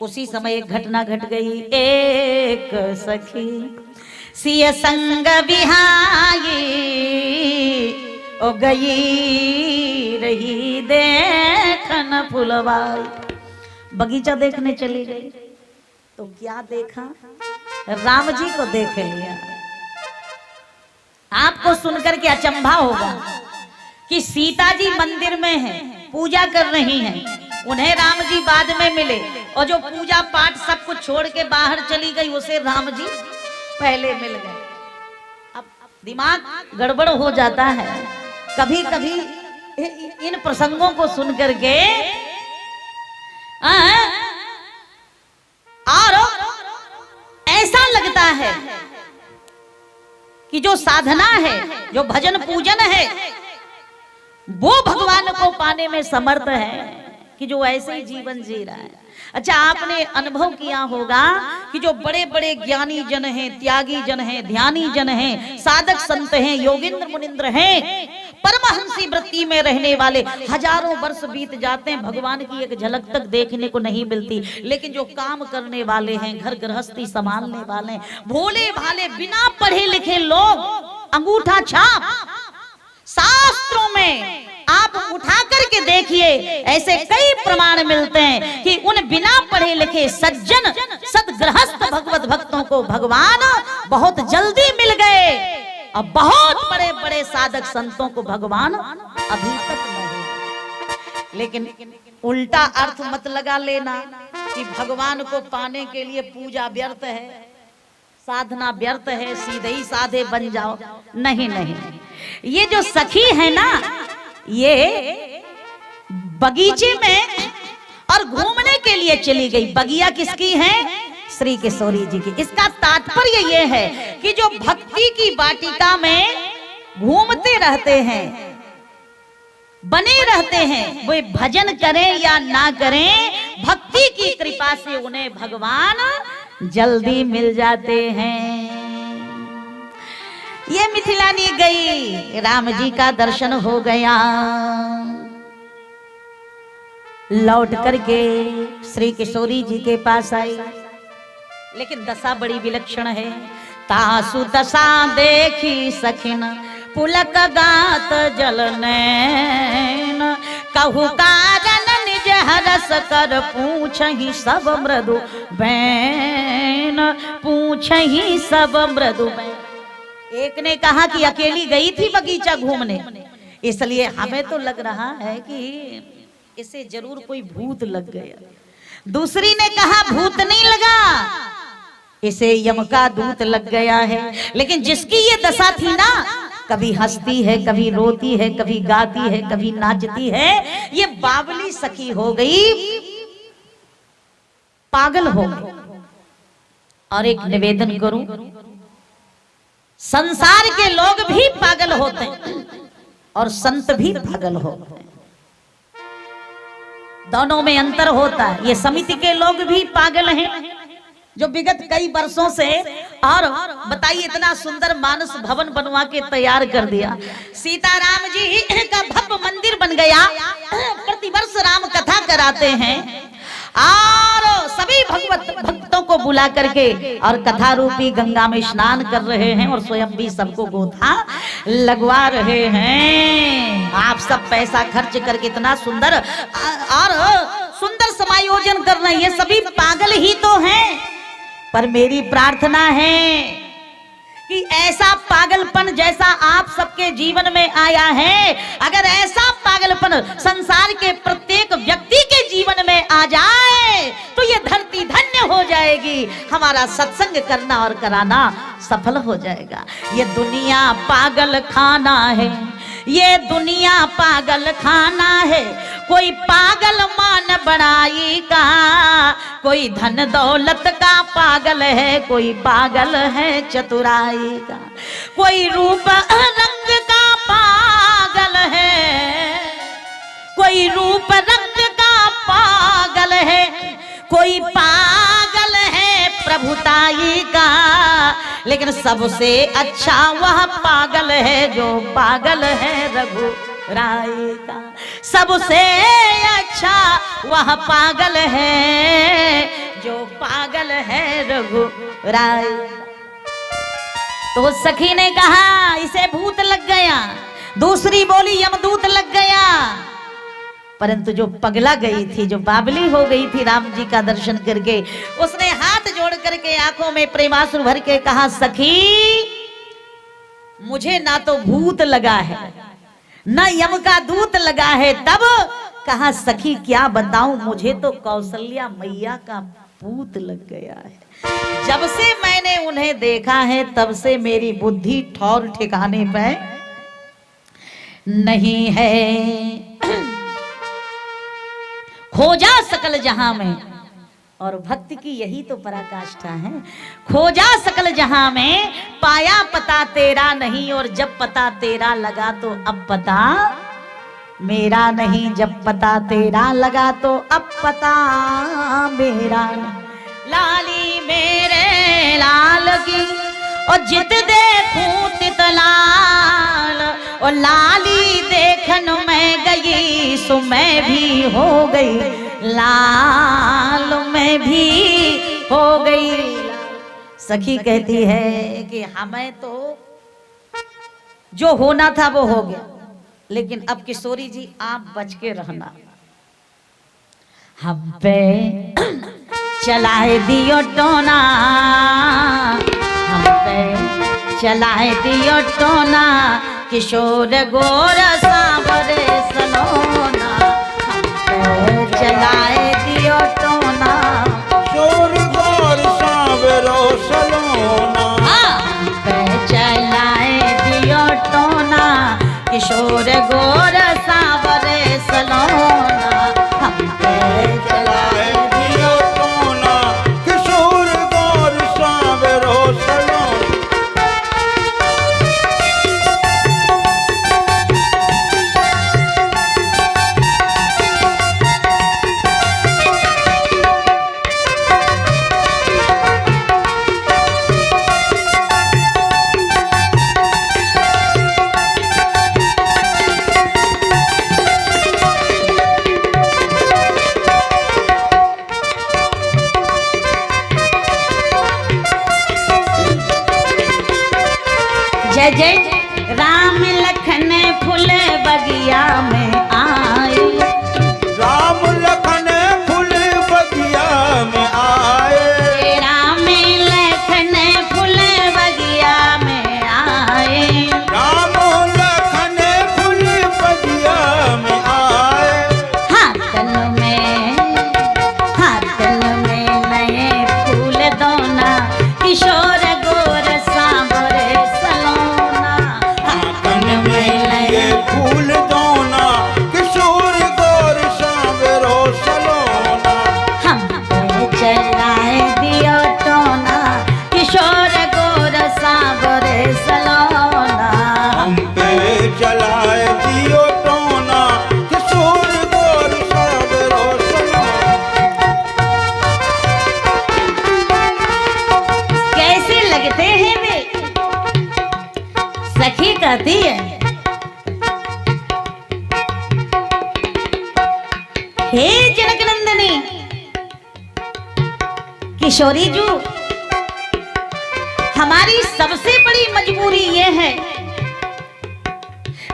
Speaker 1: उसी समय एक घटना घट गई। एक सखी सिय संग बिहाई ओ गई रही देखन फुलवाई। बगीचा देखने चली गई तो क्या देखा, राम जी को देख लिया। आपको सुनकर के अचंभा होगा कि सीता जी मंदिर में हैं, पूजा कर रही हैं, उन्हें राम जी बाद में मिले और जो पूजा पाठ सब कुछ छोड़ के बाहर चली गई उसे राम जी पहले मिल गए। अब दिमाग गड़बड़ हो जाता है कभी कभी इन प्रसंगों को सुन करके। और ऐसा लगता है कि जो साधना है, जो भजन पूजन है, वो भगवान को पाने में समर्थ है कि जो ऐसे ही जीवन जी रहा है। अच्छा, आपने अनुभव किया होगा कि जो बड़े बड़े ज्ञानी जन हैं, त्यागी जन हैं, ध्यानी जन हैं, साधक संत हैं, योगिंद्र मुनिंद्र हैं, परमहंसी वृत्ति में रहने वाले, हजारों वर्ष बीत जाते हैं, भगवान की एक झलक तक देखने को नहीं मिलती। लेकिन जो काम करने वाले हैं, घर गृहस्थी संभालने वाले, भोले भाले बिना पढ़े लिखे लोग, अंगूठा छाप, शास्त्रों में आप उठा करके देखिए, ऐसे कई प्रमाण मिलते हैं कि उन बिना पढ़े लिखे सज्जन सदगृहस्थ भगवत भक्तों को भगवान बहुत जल्दी मिल गए और बहुत बड़े बड़े साधक संतों को भगवान अभी तक नहीं। लेकिन उल्टा अर्थ मत लगा लेना कि भगवान को पाने के लिए पूजा व्यर्थ है, साधना व्यर्थ है, सीधे ही साधे बन जाओ। नहीं नहीं, ये जो सखी है ना, ये बगीचे में और घूमने के लिए चली गई। बगिया किसकी है? श्री किशोरी जी की। इसका तात्पर्य ये है कि जो भक्ति की वाटिका में घूमते रहते हैं, बने रहते हैं, वे भजन करें या ना करें, भक्ति की कृपा से उन्हें भगवान जल्दी मिल जाते हैं। ये मिथिलानी गई, राम जी का दर्शन हो गया। लौट करके श्री किशोरी जी के पास आई, लेकिन दशा बड़ी विलक्षण है। तासु दशा देखी सखिन पुलक गात जलनैन, कहु कारण निज हरस कर पूछहि सब मृदु बैन, पूछहि सब मृदु बैन। एक ने कहा कि अकेली गई थी बगीचा घूमने, इसलिए हमें तो लग रहा है कि इसे जरूर कोई भूत लग गया। दूसरी ने कहा भूत नहीं लगा, इसे यम का दूत लग गया है। लेकिन जिसकी ये दशा थी ना, कभी हंसती है, कभी रोती है, कभी गाती है, कभी नाचती है, ये बावली सखी हो गई, पागल हो गई। और एक निवेदन करूं, संसार के लोग भी पागल होते हैं और संत भी पागल होते हैं, दोनों में अंतर होता है। ये समिति के लोग भी पागल हैं जो विगत कई वर्षों से, और बताइए इतना सुंदर मानस भवन बनवा के तैयार कर दिया, सीताराम जी का भव्य मंदिर बन गया, प्रतिवर्ष राम कथा कराते हैं और सभी भक्तों को बुला करके और कथा रूपी गंगा में स्नान कर रहे हैं और स्वयं भी सबको गोथा लगवा रहे हैं। आप सब पैसा खर्च करके इतना सुंदर और सुंदर समायोजन कर रहे हैं, ये सभी पागल ही तो हैं। पर मेरी प्रार्थना है कि ऐसा पागलपन जैसा आप सबके जीवन में आया है, अगर ऐसा पागलपन संसार के प्रत्येक व्यक्ति के जीवन में आ जाए तो ये धरती धन्य हो जाएगी, हमारा सत्संग करना और कराना सफल हो जाएगा। ये दुनिया पागल खाना है, ये दुनिया पागल खाना है, कोई पागल मान बड़ाई का, कोई धन दौलत का पागल है, कोई पागल है चतुराई का, कोई रूप रंग का पागल है, कोई रूप रंग का पागल है, कोई पागल है प्रभुताई का, लेकिन सबसे अच्छा वह पागल है जो पागल है रघुराई का, सबसे अच्छा वह पागल है जो पागल है रघुराई। तो सखी ने कहा इसे भूत लग गया, दूसरी बोली यमदूत लग गया। परंतु जो पगला गई थी, जो बावली हो गई थी राम जी का दर्शन करके, उसने हाथ जोड़ करके आंखों में प्रेमाश्रु भर के कहा सखी मुझे ना तो भूत लगा है ना यम का दूत लगा है। तब कहा सखी क्या बताऊं, मुझे तो कौशल्या मैया का पूत लग गया है। जब से मैंने उन्हें देखा है तब से मेरी बुद्धि ठौर ठिकाने पे नहीं है। खोजा सकल जहां में, और भक्ति की यही तो पराकाष्ठा है, खोजा सकल जहां में पाया पता तेरा नहीं, और जब पता तेरा लगा तो अब पता मेरा नहीं, जब पता तेरा लगा तो अब पता मेरा नहीं। लाली मेरे लाल की और जित देखूं तित लाल, और लाली देखन मैं गई सो मैं भी हो गई लाल, मैं भी हो गई। सखी कहती है कि हमें तो जो होना था वो हो गया, लेकिन अब किशोरी जी आप बच के रहना, हम पे चलाए दियो टोना, हम पे चलाए दियो टोना, किशोर गोर सांवरे सलोना, हम पे चलाए दियो टोना,
Speaker 2: किशोर गोर सांवरो सलोना,
Speaker 1: हम पे चलाए दियो टोना, किशोर गोर सांवरे सलोना, हम पे
Speaker 2: चलाए दियो टोना, किशोर गोर सांवरो सलोना।
Speaker 1: जय जय राम लखन फूल बगिया में आए,
Speaker 2: राम लखन फूल बगिया में आए,
Speaker 1: राम लखन फूल बगिया में आए,
Speaker 2: राम लखन फूल बगिया में आए,
Speaker 1: हाथन हे जनक नंदिनी किशोरी जू, हमारी सबसे बड़ी मजबूरी ये है,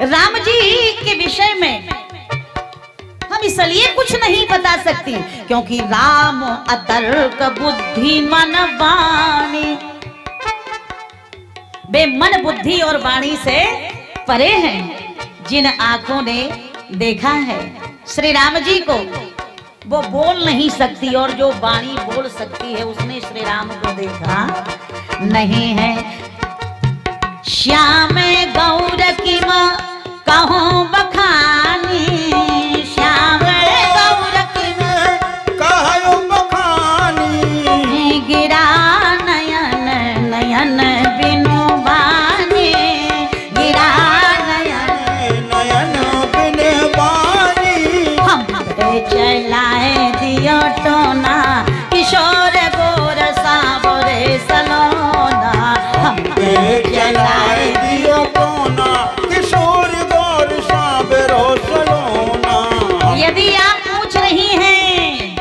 Speaker 1: राम जी के विषय में हम इसलिए कुछ नहीं बता सकती क्योंकि राम अतर्क बुद्धि मन वाणी, वे मन बुद्धि और वाणी से परे हैं। जिन आंखों ने देखा है श्री राम जी को, वो बोल नहीं सकती, और जो वाणी बोल सकती है उसने श्री राम को देखा नहीं है। श्याम गौर की माँ कहूँ बखानी, श्याम गौर की माँ
Speaker 2: कहूँ बखानी,
Speaker 1: गिरा नयन नयन बिनु बानी, गिरा नयन
Speaker 2: नयन बिन बानी।
Speaker 1: हम चलाए दियो टोना, किशोर गोर साबरे सलोना, हम
Speaker 2: चलाए दियो कोना, किशोर गौर साबरो सलोना।
Speaker 1: यदि आप पूछ रही हैं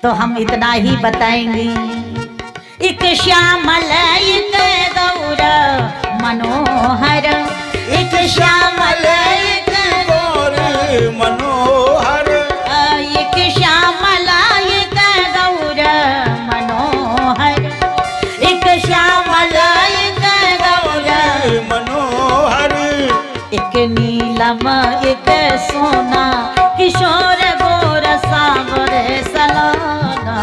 Speaker 1: तो हम इतना ही बताएंगे, एक श्यामल एक गौर मनोहर, एक श्यामल एक
Speaker 2: गौर मनोहर,
Speaker 1: एक श्यामल एक गौर मनोहर, एक श्यामल एक गौर
Speaker 2: मनोहर।
Speaker 1: एक नीलम एक सोना, किशोर गोर सावर सलोना,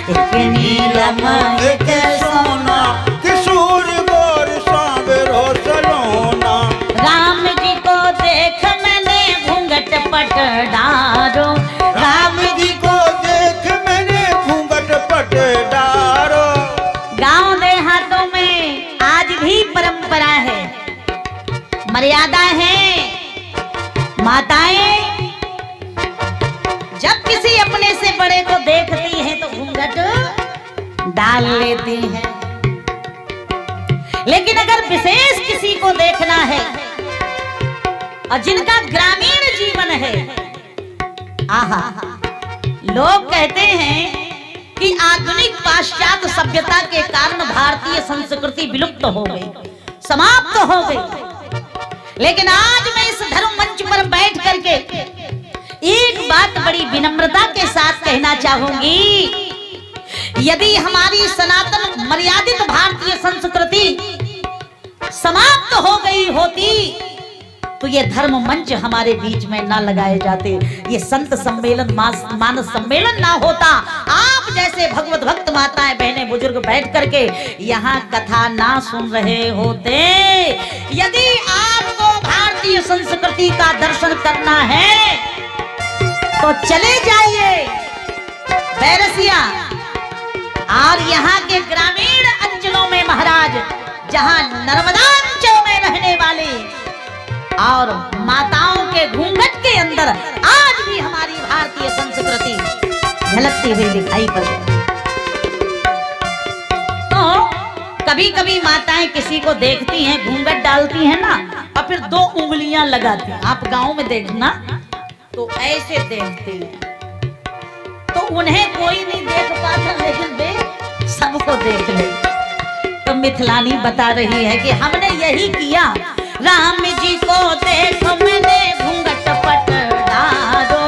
Speaker 1: एक नीलम एक
Speaker 2: सोना, किशोर गौर साबरो सलोना।
Speaker 1: राम जी को देख मैंने घूंघट पट डारो, राम
Speaker 2: जी को देख मैंने घूंघट पट डारो।
Speaker 1: गांव देहातों में आज भी परंपरा है, मर्यादा है। माताएं जब किसी अपने से बड़े को देखती हैं तो घूंघट डाल लेती हैं, लेकिन अगर विशेष किसी को देखना है और जिनका ग्रामीण जीवन है, आहा, लोग कहते हैं कि आधुनिक पाश्चात्य सभ्यता के कारण भारतीय संस्कृति विलुप्त हो गई, समाप्त हो गई। लेकिन आज मैं इस धर्म मंच पर बैठ करके एक बात बड़ी विनम्रता के साथ कहना चाहूंगी, यदि हमारी सनातन मर्यादित भारतीय संस्कृति समाप्त हो गई होती तो ये धर्म मंच हमारे बीच में ना लगाए जाते, ये संत सम्मेलन मानस सम्मेलन ना होता, आप जैसे भगवत भक्त माताएं बहनें बुजुर्ग बैठ करके यहाँ कथा ना सुन रहे होते। यदि आपको भारतीय संस्कृति का दर्शन करना है तो चले जाइए बैरसिया और यहाँ के ग्रामीण अंचलों में महाराज, जहाँ नर्मदा अंचल में रहने वाले और माताओं के घूंघट के अंदर आज भी हमारी भारतीय संस्कृति झलकती हुई दिखाई पड़ती। तो कभी कभी माताएं किसी को देखती हैं, घूंघट डालती हैं ना, और फिर 2 उंगलियां लगाती हैं। आप गांव में देखना तो ऐसे देखती हैं, तो उन्हें कोई नहीं देख पाता, लेकिन वे सबको देख ले। तो मिथिलानी बता रही है कि हमने यही किया, राम जी को देख मैंने घूंघट पट डारो,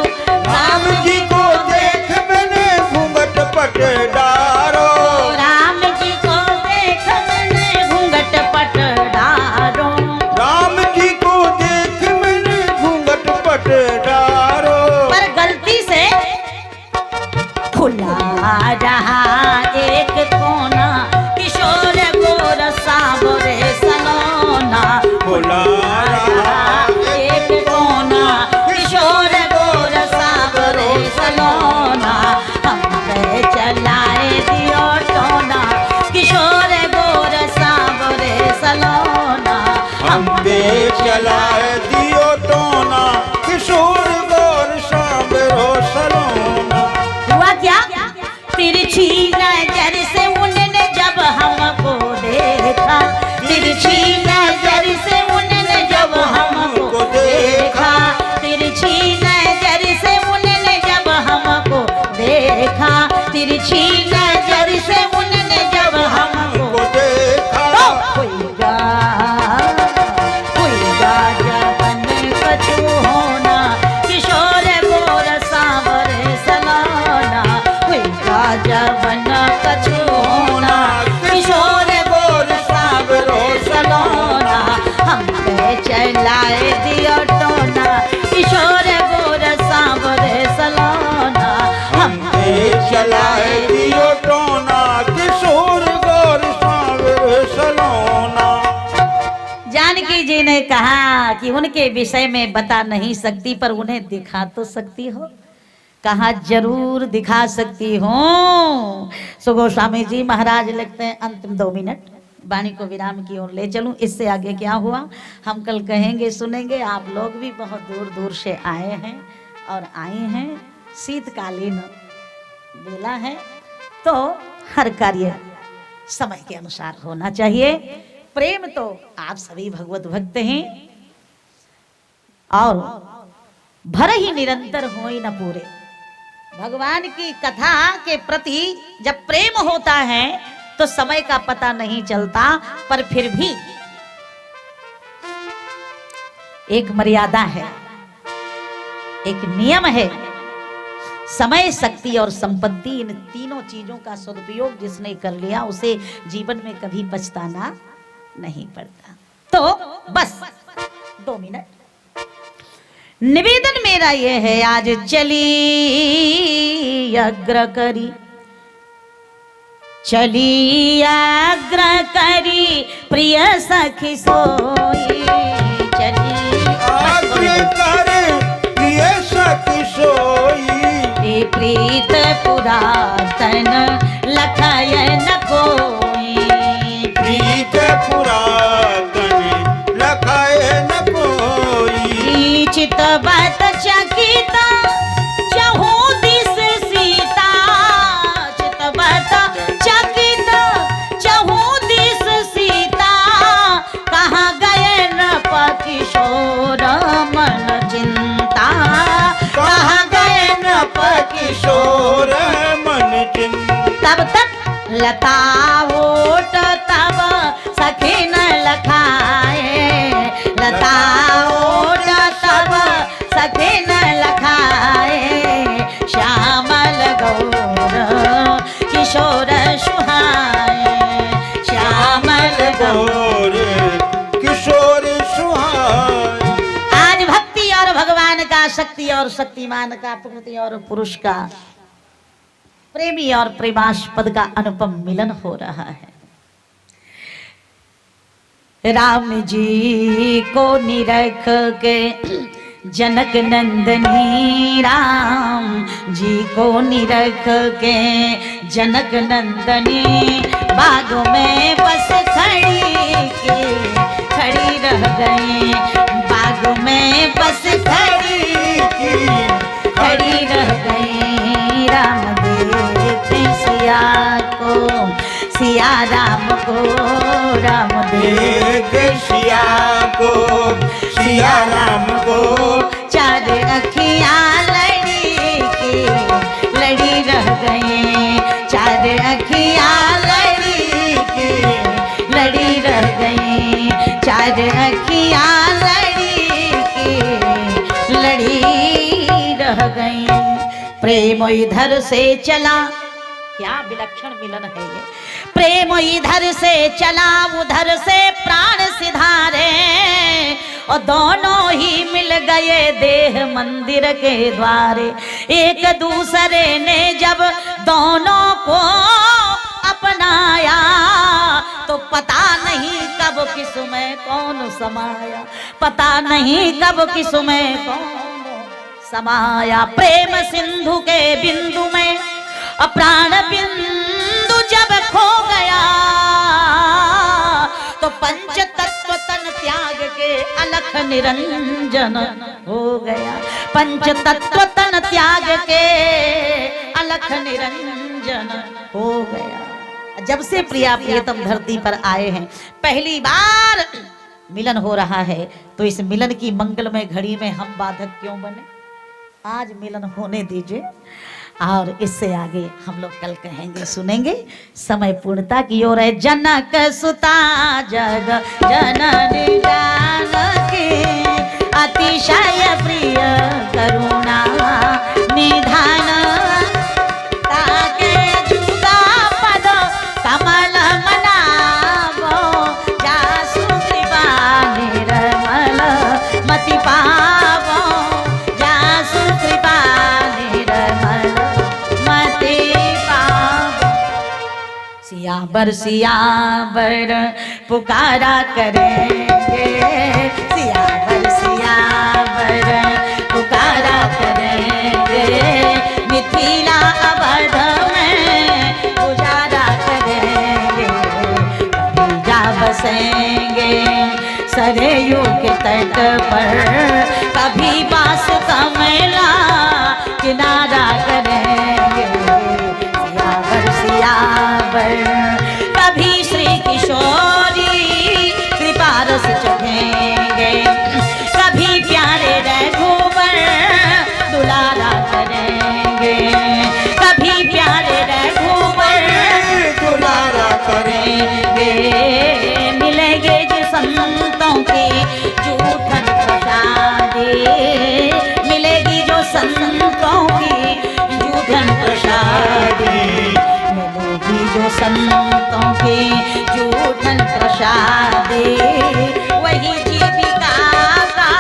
Speaker 2: राम जी को देख मैंने घूंघट पट डारो,
Speaker 1: राम जी को देख मैंने घूंघट पट डारो,
Speaker 2: राम जी को देख मैंने घूंघट पट डारो। पर
Speaker 1: गलती से खुला रहा एक कोना, किशोर गोर साबरे सलोना,
Speaker 2: खुला रहा
Speaker 1: एक कोना कहा कि उनके विषय में बता नहीं सकती, पर उन्हें दिखा तो सकती हो। कहा जरूर दिखा सकती हूँ। सो गोस्वामी जी महाराज लिखते हैं, अंतिम 2 मिनट वाणी को विराम की ओर ले चलूं। इससे आगे क्या हुआ हम कल कहेंगे, सुनेंगे। आप लोग भी बहुत दूर दूर से आए हैं और आए हैं। शीतकालीन बेला है, तो हर कार्य समय के अनुसार होना चाहिए। प्रेम तो आप सभी भगवत भक्त हैं, और भर ही निरंतर हो ही न पूरे। भगवान की कथा के प्रति जब प्रेम होता है तो समय का पता नहीं चलता, पर फिर भी एक मर्यादा है, एक नियम है। समय, शक्ति और संपत्ति, इन तीनों चीजों का सदुपयोग जिसने कर लिया उसे जीवन में कभी पछताना नहीं पड़ता। तो बस 2 मिनट निवेदन मेरा ये है, आज चली अग्र करी, चली अग्र करी प्रिय सखी सोई, चली
Speaker 2: अग्र करी प्रिय सखी सोई,
Speaker 1: प्रीत पुरातन लखय न कोई,
Speaker 2: प्रीत पुरातन लखय न कोई,
Speaker 1: चितवत चकित चहु दिस सीता, चितवत चकित चहु दिस सीता, कहाँ गए नृप किशोर मन चिंता, कहाँ गए नृप
Speaker 2: किशोर मन चिंता।
Speaker 1: तब तक लता ओट तब सखी न लखाए, लता ओट तब सखी न लखाए, श्यामल गौर किशोर सुहाए, श्यामल
Speaker 2: गौर किशोर सुहाए।
Speaker 1: आज भक्ति और भगवान का, शक्ति और शक्तिमान का, प्रकृति और पुरुष का, प्रेमी और प्रेमास्पद का अनुपम मिलन हो रहा है। राम जी को निरख के जनक नंदनी, राम जी को निरख के जनक नंदनी, बाग में बस खड़ी रह गई, बाग में बस खड़ी रह गई। राम देखते सिया को, सिया राम को, राम
Speaker 2: देख सिया को, सिया राम को,
Speaker 1: चार अखियां लड़ी रह गई, चार अखियां लड़ी रह गई, चार अखियां लड़ी रह गई। प्रेम इधर से चला, क्या विलक्षण मिलन है ये। प्रेम इधर से चला, उधर से प्राण सिधारे, और दोनों ही मिल गए देह मंदिर के द्वारे। एक दूसरे ने जब दोनों को अपनाया, तो पता नहीं कब किसमें कौन समाया, पता नहीं कब किसमें कौन समाया। प्रेम सिंधु के बिंदु में प्राण बिंदु जब खो गया, तो पंच तत्व तन त्याग के अलख निरंजन हो गया, पंच तत्व तन त्याग के अलख निरंजन हो गया। जब से प्रिया प्रियतम धरती पर आए हैं, पहली बार मिलन हो रहा है, तो इस मिलन की मंगलमय घड़ी में हम बाधक क्यों बने। आज मिलन होने दीजिए, और इससे आगे हम लोग कल कहेंगे, सुनेंगे। समय पूर्णता की ओर है। जनक सुता जग जननी जानकी, अतिशय प्रिय करुणा निधान, ताके जुगा पद कमल मनावो, जासु कृपा निर्मल मति पावो, जासु कृपा निर्मल मति पावो। सियावर सियावर पुकारा करेंगे, सरयू के तट पर कभी बांस कमला किनारा करेंगे सियावर सियावर। कभी श्री किशोरी कृपा रस चखेंगे कभी प्यारे रघुवर दुलारा करेंगे कभी प्यारे रघुवर दुलारा करेंगे। मिलेंगे जो संतों की जूठन प्रसादी मिलेगी जो संतों की जूठन प्रसादी मिलेगी जो संतों की जूठन प्रसादी वही जीविका का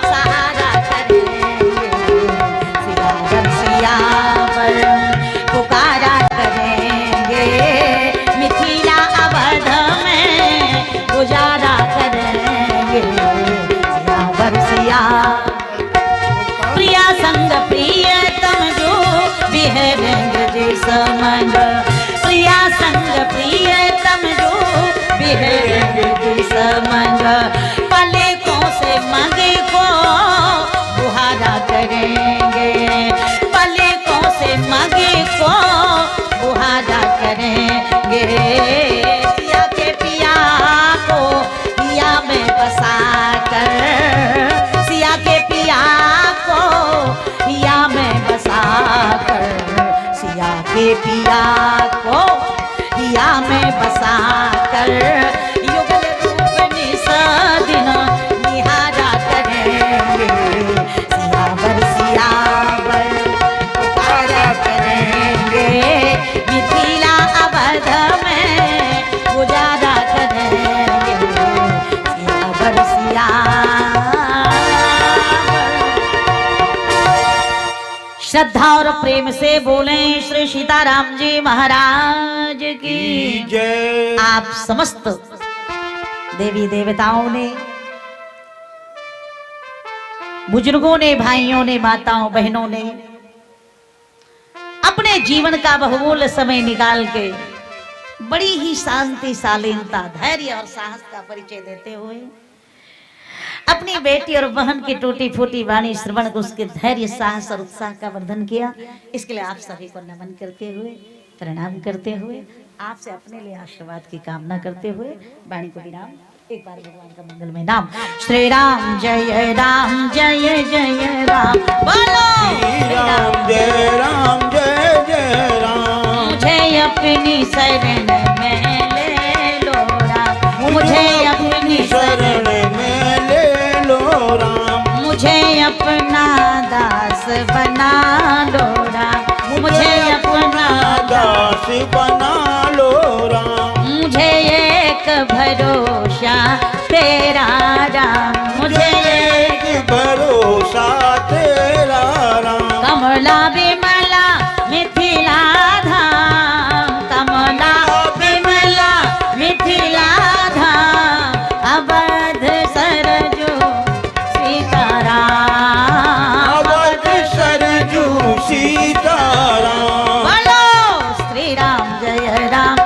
Speaker 1: सहारा करेंगे सियावर सियावर पुकारा करेंगे मिथिला अवध में गुजारा करेंगे सियावर सियावर। प्रिया संग प्रियतम जो बिहरेंगे जी समंग प्रिया संग प्रियतम जो बिहरेंगे जी समंग। पलकों से मगे को बुहारा करेंगे पलकों से मगे को बुहारा करेंगे। सिया के पिया को पिया में बसा कर सिया के पिया को पिया में बसा कर सिया के पिया को पिया में बसा कर युगल रूप निसदिन निहारा करेंगे सियावर सियावर पुकारा करेंगे मिथिला अवध में गुजारा करेंगे सियावर सियावर। श्रद्धा और प्रेम से बोले श्री सीताराम जी महाराज की
Speaker 2: जय।
Speaker 1: आप समस्त देवी देवताओं ने बुजुर्गों ने भाइयों ने माताओं बहनों ने अपने जीवन का बहुमूल्य समय निकाल के बड़ी ही शांति शालीनता धैर्य और साहस का परिचय देते हुए अपनी बेटी और बहन की टूटी फूटी वाणी श्रवण को उसके धैर्य साहस और उत्साह का वर्धन किया। इसके लिए आप सभी को नमन करते हुए प्रणाम करते हुए आपसे अपने लिए आशीर्वाद की कामना करते हुए वाणी को विराम एक बार भगवान का मंगलमय नाम श्री राम जय राम जय जय राम बोलो
Speaker 2: श्री राम जय राम जय जय राम।
Speaker 1: मुझे अपनी शरण में ले लो राम मुझे अपनी
Speaker 2: शरण में ले लो राम
Speaker 1: मुझे अपना दास बना लो राम मुझे अपना
Speaker 2: दास बना लो राम।
Speaker 1: मुझे एक भरोसा तेरा राम मुझे
Speaker 2: एक भरोसा तेरा राम।
Speaker 1: कमला विमला मिथिला धाम कमला विमला मिथिला धाम अवध सरजू सीताराम
Speaker 2: अवध सरजू सीताराम।
Speaker 1: बोलो श्री राम जय जय राम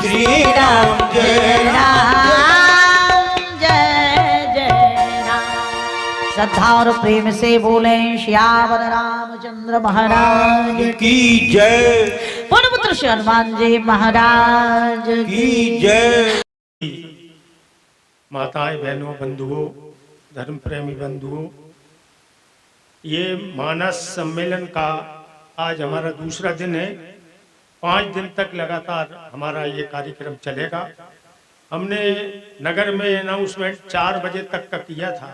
Speaker 2: श्री राम जय
Speaker 1: राम जय जय राम। श्रद्धा और प्रेम से बोले श्यावर रामचंद्र महाराज
Speaker 2: की जय
Speaker 1: पुत्र श्री हनुमान जी महाराज
Speaker 2: की जय।
Speaker 3: माताएं बहनों बंधुओं धर्म प्रेमी बंधुओं, ये मानस सम्मेलन का आज हमारा दूसरा दिन है। 5 दिन तक लगातार हमारा ये कार्यक्रम चलेगा। हमने नगर में अनाउंसमेंट 4 बजे तक का किया था,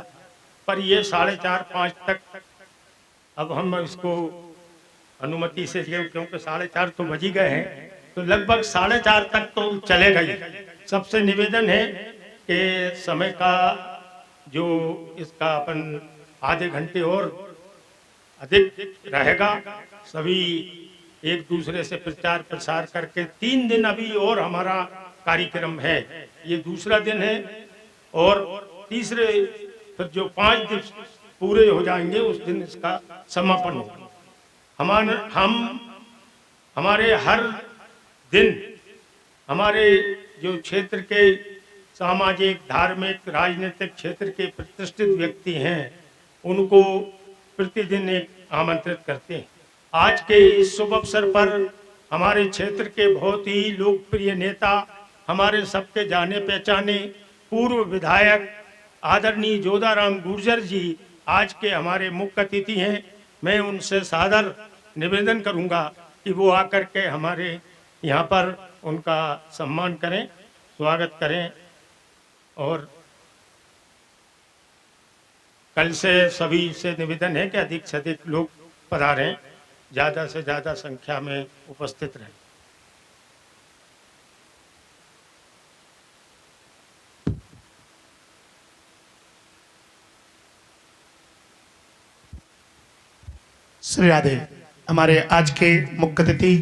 Speaker 3: पर ये 4:30-5 तक अब हम इसको अनुमति से, क्योंकि 4:30 तो बज ही गए हैं, तो लगभग 4:30 तक तो चलेगा ही। सबसे निवेदन है कि समय का जो इसका अपन आधे घंटे और अधिक रहेगा, सभी एक दूसरे से प्रचार प्रसार करके 3 दिन अभी और हमारा कार्यक्रम है। ये दूसरा दिन है और तीसरे फिर जो 5 दिन पूरे हो जाएंगे उस दिन इसका समापन होगा। हमारे हर दिन हमारे जो क्षेत्र के सामाजिक, धार्मिक, राजनीतिक क्षेत्र के प्रतिष्ठित व्यक्ति हैं, उनको प्रतिदिन एक आमंत्रित करते हैं। आज के इस शुभ अवसर पर हमारे क्षेत्र के बहुत ही लोकप्रिय नेता, हमारे सबके जाने पहचाने पूर्व विधायक आदरणीय जोधाराम गुर्जर जी आज के हमारे मुख्य अतिथि हैं। मैं उनसे सादर निवेदन करूंगा कि वो आकर के हमारे यहाँ पर उनका सम्मान करें, स्वागत करें। और कल से सभी से निवेदन है कि अधिक से अधिक लोग पधारें, ज़्यादा से ज़्यादा संख्या में उपस्थित रहें।
Speaker 4: श्री राधे। हमारे आज के मुख्य अतिथि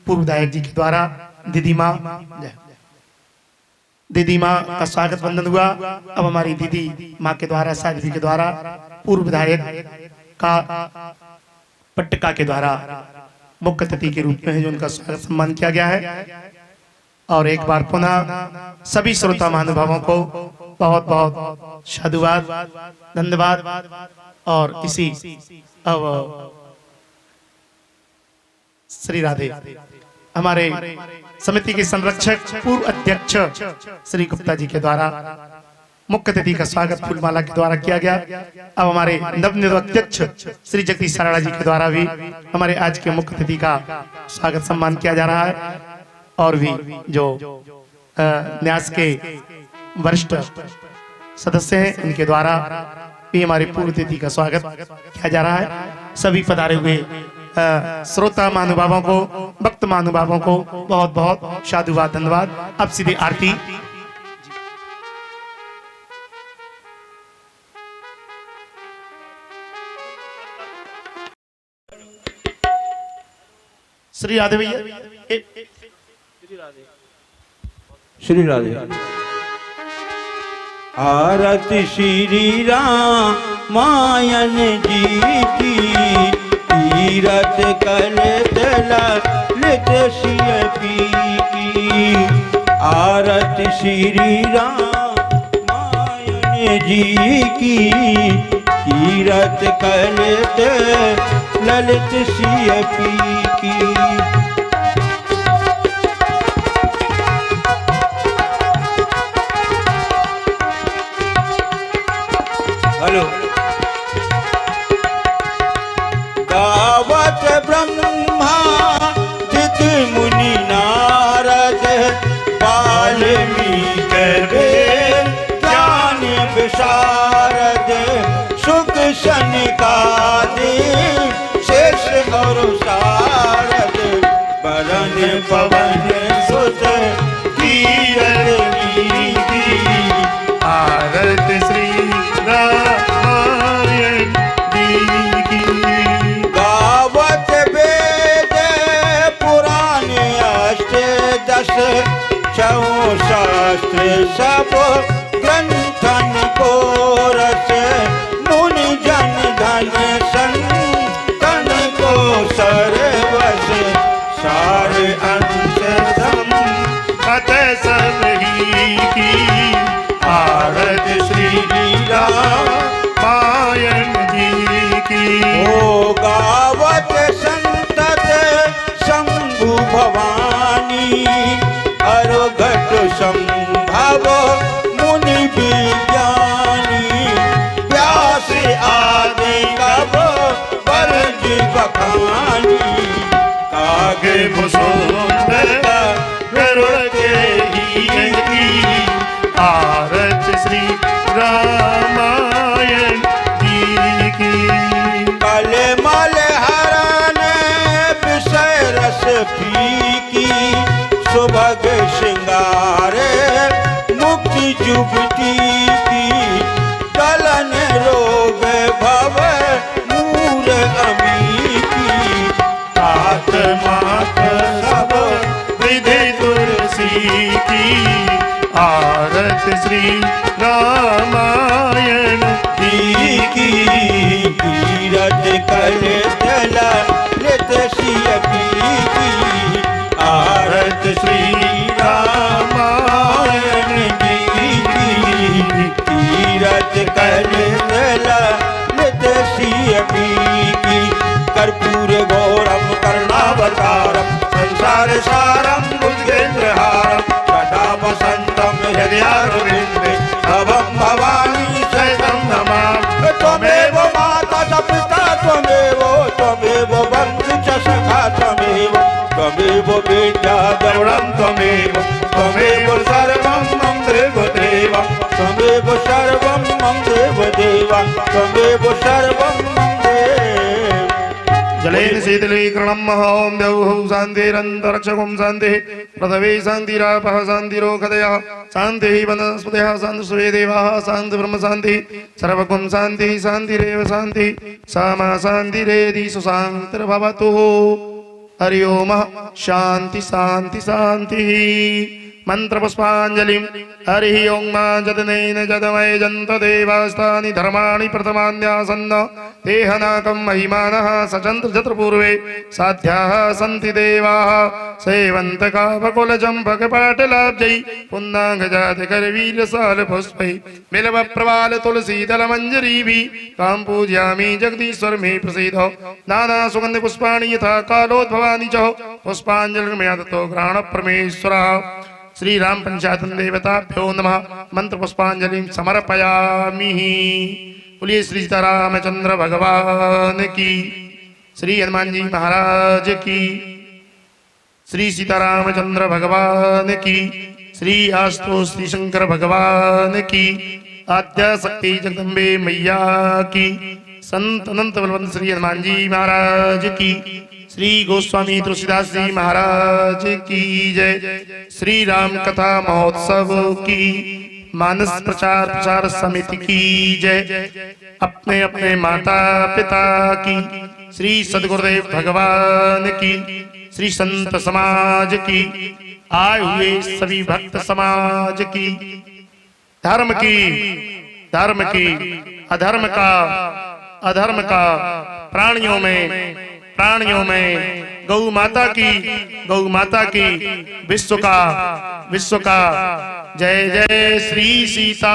Speaker 4: पूर्व विधायक जी के द्वारा दीदी माँ का स्वागत वंदन हुआ। अब हमारी दीदी माँ के द्वारा, शायद दीदी के द्वारा पूर्व विधायक का पट्टिका के द्वारा मुख्य अतिथि के रूप में है जो उनका स्वागत सम्मान किया गया है। और एक बार पुनः सभी श्रोता महानुभावों को बहुत बहुत साधुवाद, धन्यवाद। और इसी अब श्री राधे। हमारे समिति के संरक्षक पूर्व अध्यक्ष श्री गुप्ता जी के द्वारा मुख्य अतिथि का स्वागत फूलमाला के द्वारा किया गया। अब हमारे नवनिर्वाचित अध्यक्ष श्री जगदीश साराड़ा जी के द्वारा भी हमारे आज के मुख्य अतिथि का स्वागत सम्मान किया जा रहा है। और भी जो न्यास के वरिष्ठ सदस्य हैं, इनके द्वारा भी हमारे पूर्व अतिथि का स्वागत किया जा रहा है। सभी पधारे हुए श्रोता महानुभावों को, भक्त महानुभावों को बहुत बहुत साधुवाद, धन्यवाद। अब सीधे आरती। श्री राधे भैया।
Speaker 2: श्री राधे। आरती श्री रामायण जी की, तीरथ कल ललित सिय की। आरती श्री रामायण जी की, तीरथ कल ललित सिय की। हेलो। गावत ब्रह्मा जित मुनि नारद, वाल्मीकि ज्ञान विशारद। सुख सनकादि शेष और शारद, बरन पवन सुत कीरति की।
Speaker 4: आरत श्री रामायण जी की।
Speaker 2: गावत वेद पुराण अष्टदश, छौ शास्त्र सब ग्रंथन को रस। मुनि जन धन संतन को सर्वस, सार अंश
Speaker 4: संपत सब ही की। आरत श्री रामायण जी की।
Speaker 2: ओ गावत संतत शंभु भवानी, अरोघट संभव मुनि विज्ञानी। व्यास आदि कब बरज बखानी, कागे मुसुंद गरुड़ देहि की। आरत श्री रामायण जी की। कल मल हरण विषय रस फीकी, सुभग श्रृंगार मुक्ति जुगती की। गलन रोग भव मूर अमी की।
Speaker 4: तात मात सब विधि तुलसी की। आरत श्री रामायण
Speaker 2: जी की। तीरथ कल ललित सिय की।
Speaker 4: आरत श्री रामायण जी
Speaker 2: सारं भुजगेन्द्रहारं सदा वसन्तं हृदयारविन्दे भवं भवानी शरणं नमामि। त्वमेव माता च पिता त्वमेव बन्धु च सखा त्वमेव विद्या द्रविणं त्वमेव सर्वं मम देवदेव त्वमेव सर्वं मम देवदेव त्वमेव सर्वं मम देव।
Speaker 4: जलेन शीतलीकरणं महों द्यौः शान्तिरन्तरिक्षं शान्तिः पृथिवी शान्तिरापः शान्तिरोषधयः शान्तिः वनस्पतयः शान्तस्वे देवाः शान्तिब्रह्म शान्तिः सर्वगुण शान्तिः शान्तिरेव शान्तिः सा मा शान्तिरेधि सुशान्तिर्भवतु। हरि ओम शान्ति शान्ति शान्तिः। मंत्र पुष्पांजलि। हरि ओं मा जदनेन जदमय जंत देवास्तानि धर्माणि प्रथमान्यासन्न देहनाकं महिमानः सचंत्र जत्र पूर्वे साध्याः सन्ति देवाः सेवन्तकावकुलचम्पकपाटलाब्जै पुन्नाङ्गजातकरवीरसालपुष्पै बिल्वप्रवाल तुलसीदलमञ्जरीभिः तां पूजयामि जगदीश्वर मे प्रसीद। नाना सुगन्धि पुष्पाणि यथा कालोद्भवानि च पुष्पांजलिर्मया दत्तो ग्रहण परमेश्वरः। श्री राम पंचायतन देवताभ्यो नमः। मंत्र पुष्पांजलि समर्पयामि। बोलिए श्री सीतारामचंद्र भगवान की, श्री हनुमान जी महाराज की, श्री सीतारामचंद्र भगवान की, श्री आस्तो श्री शंकर भगवान की, आद्या शक्ति जगदम्बे मैया की, संत अनंत बलवंत श्री हनुमान जी महाराज की, श्री गोस्वामी तुलसीदास जी महाराज की जय। श्री राम कथा महोत्सव की, मानस प्रचार प्रसार समिति की जय। अपने अपने माता पिता की, श्री सद्गुरुदेव भगवान की, श्री संत समाज की, आए हुए सभी भक्त समाज की, धर्म की अधर्म का प्राणियों में गौ माता की विश्व का जय जय श्री सीता।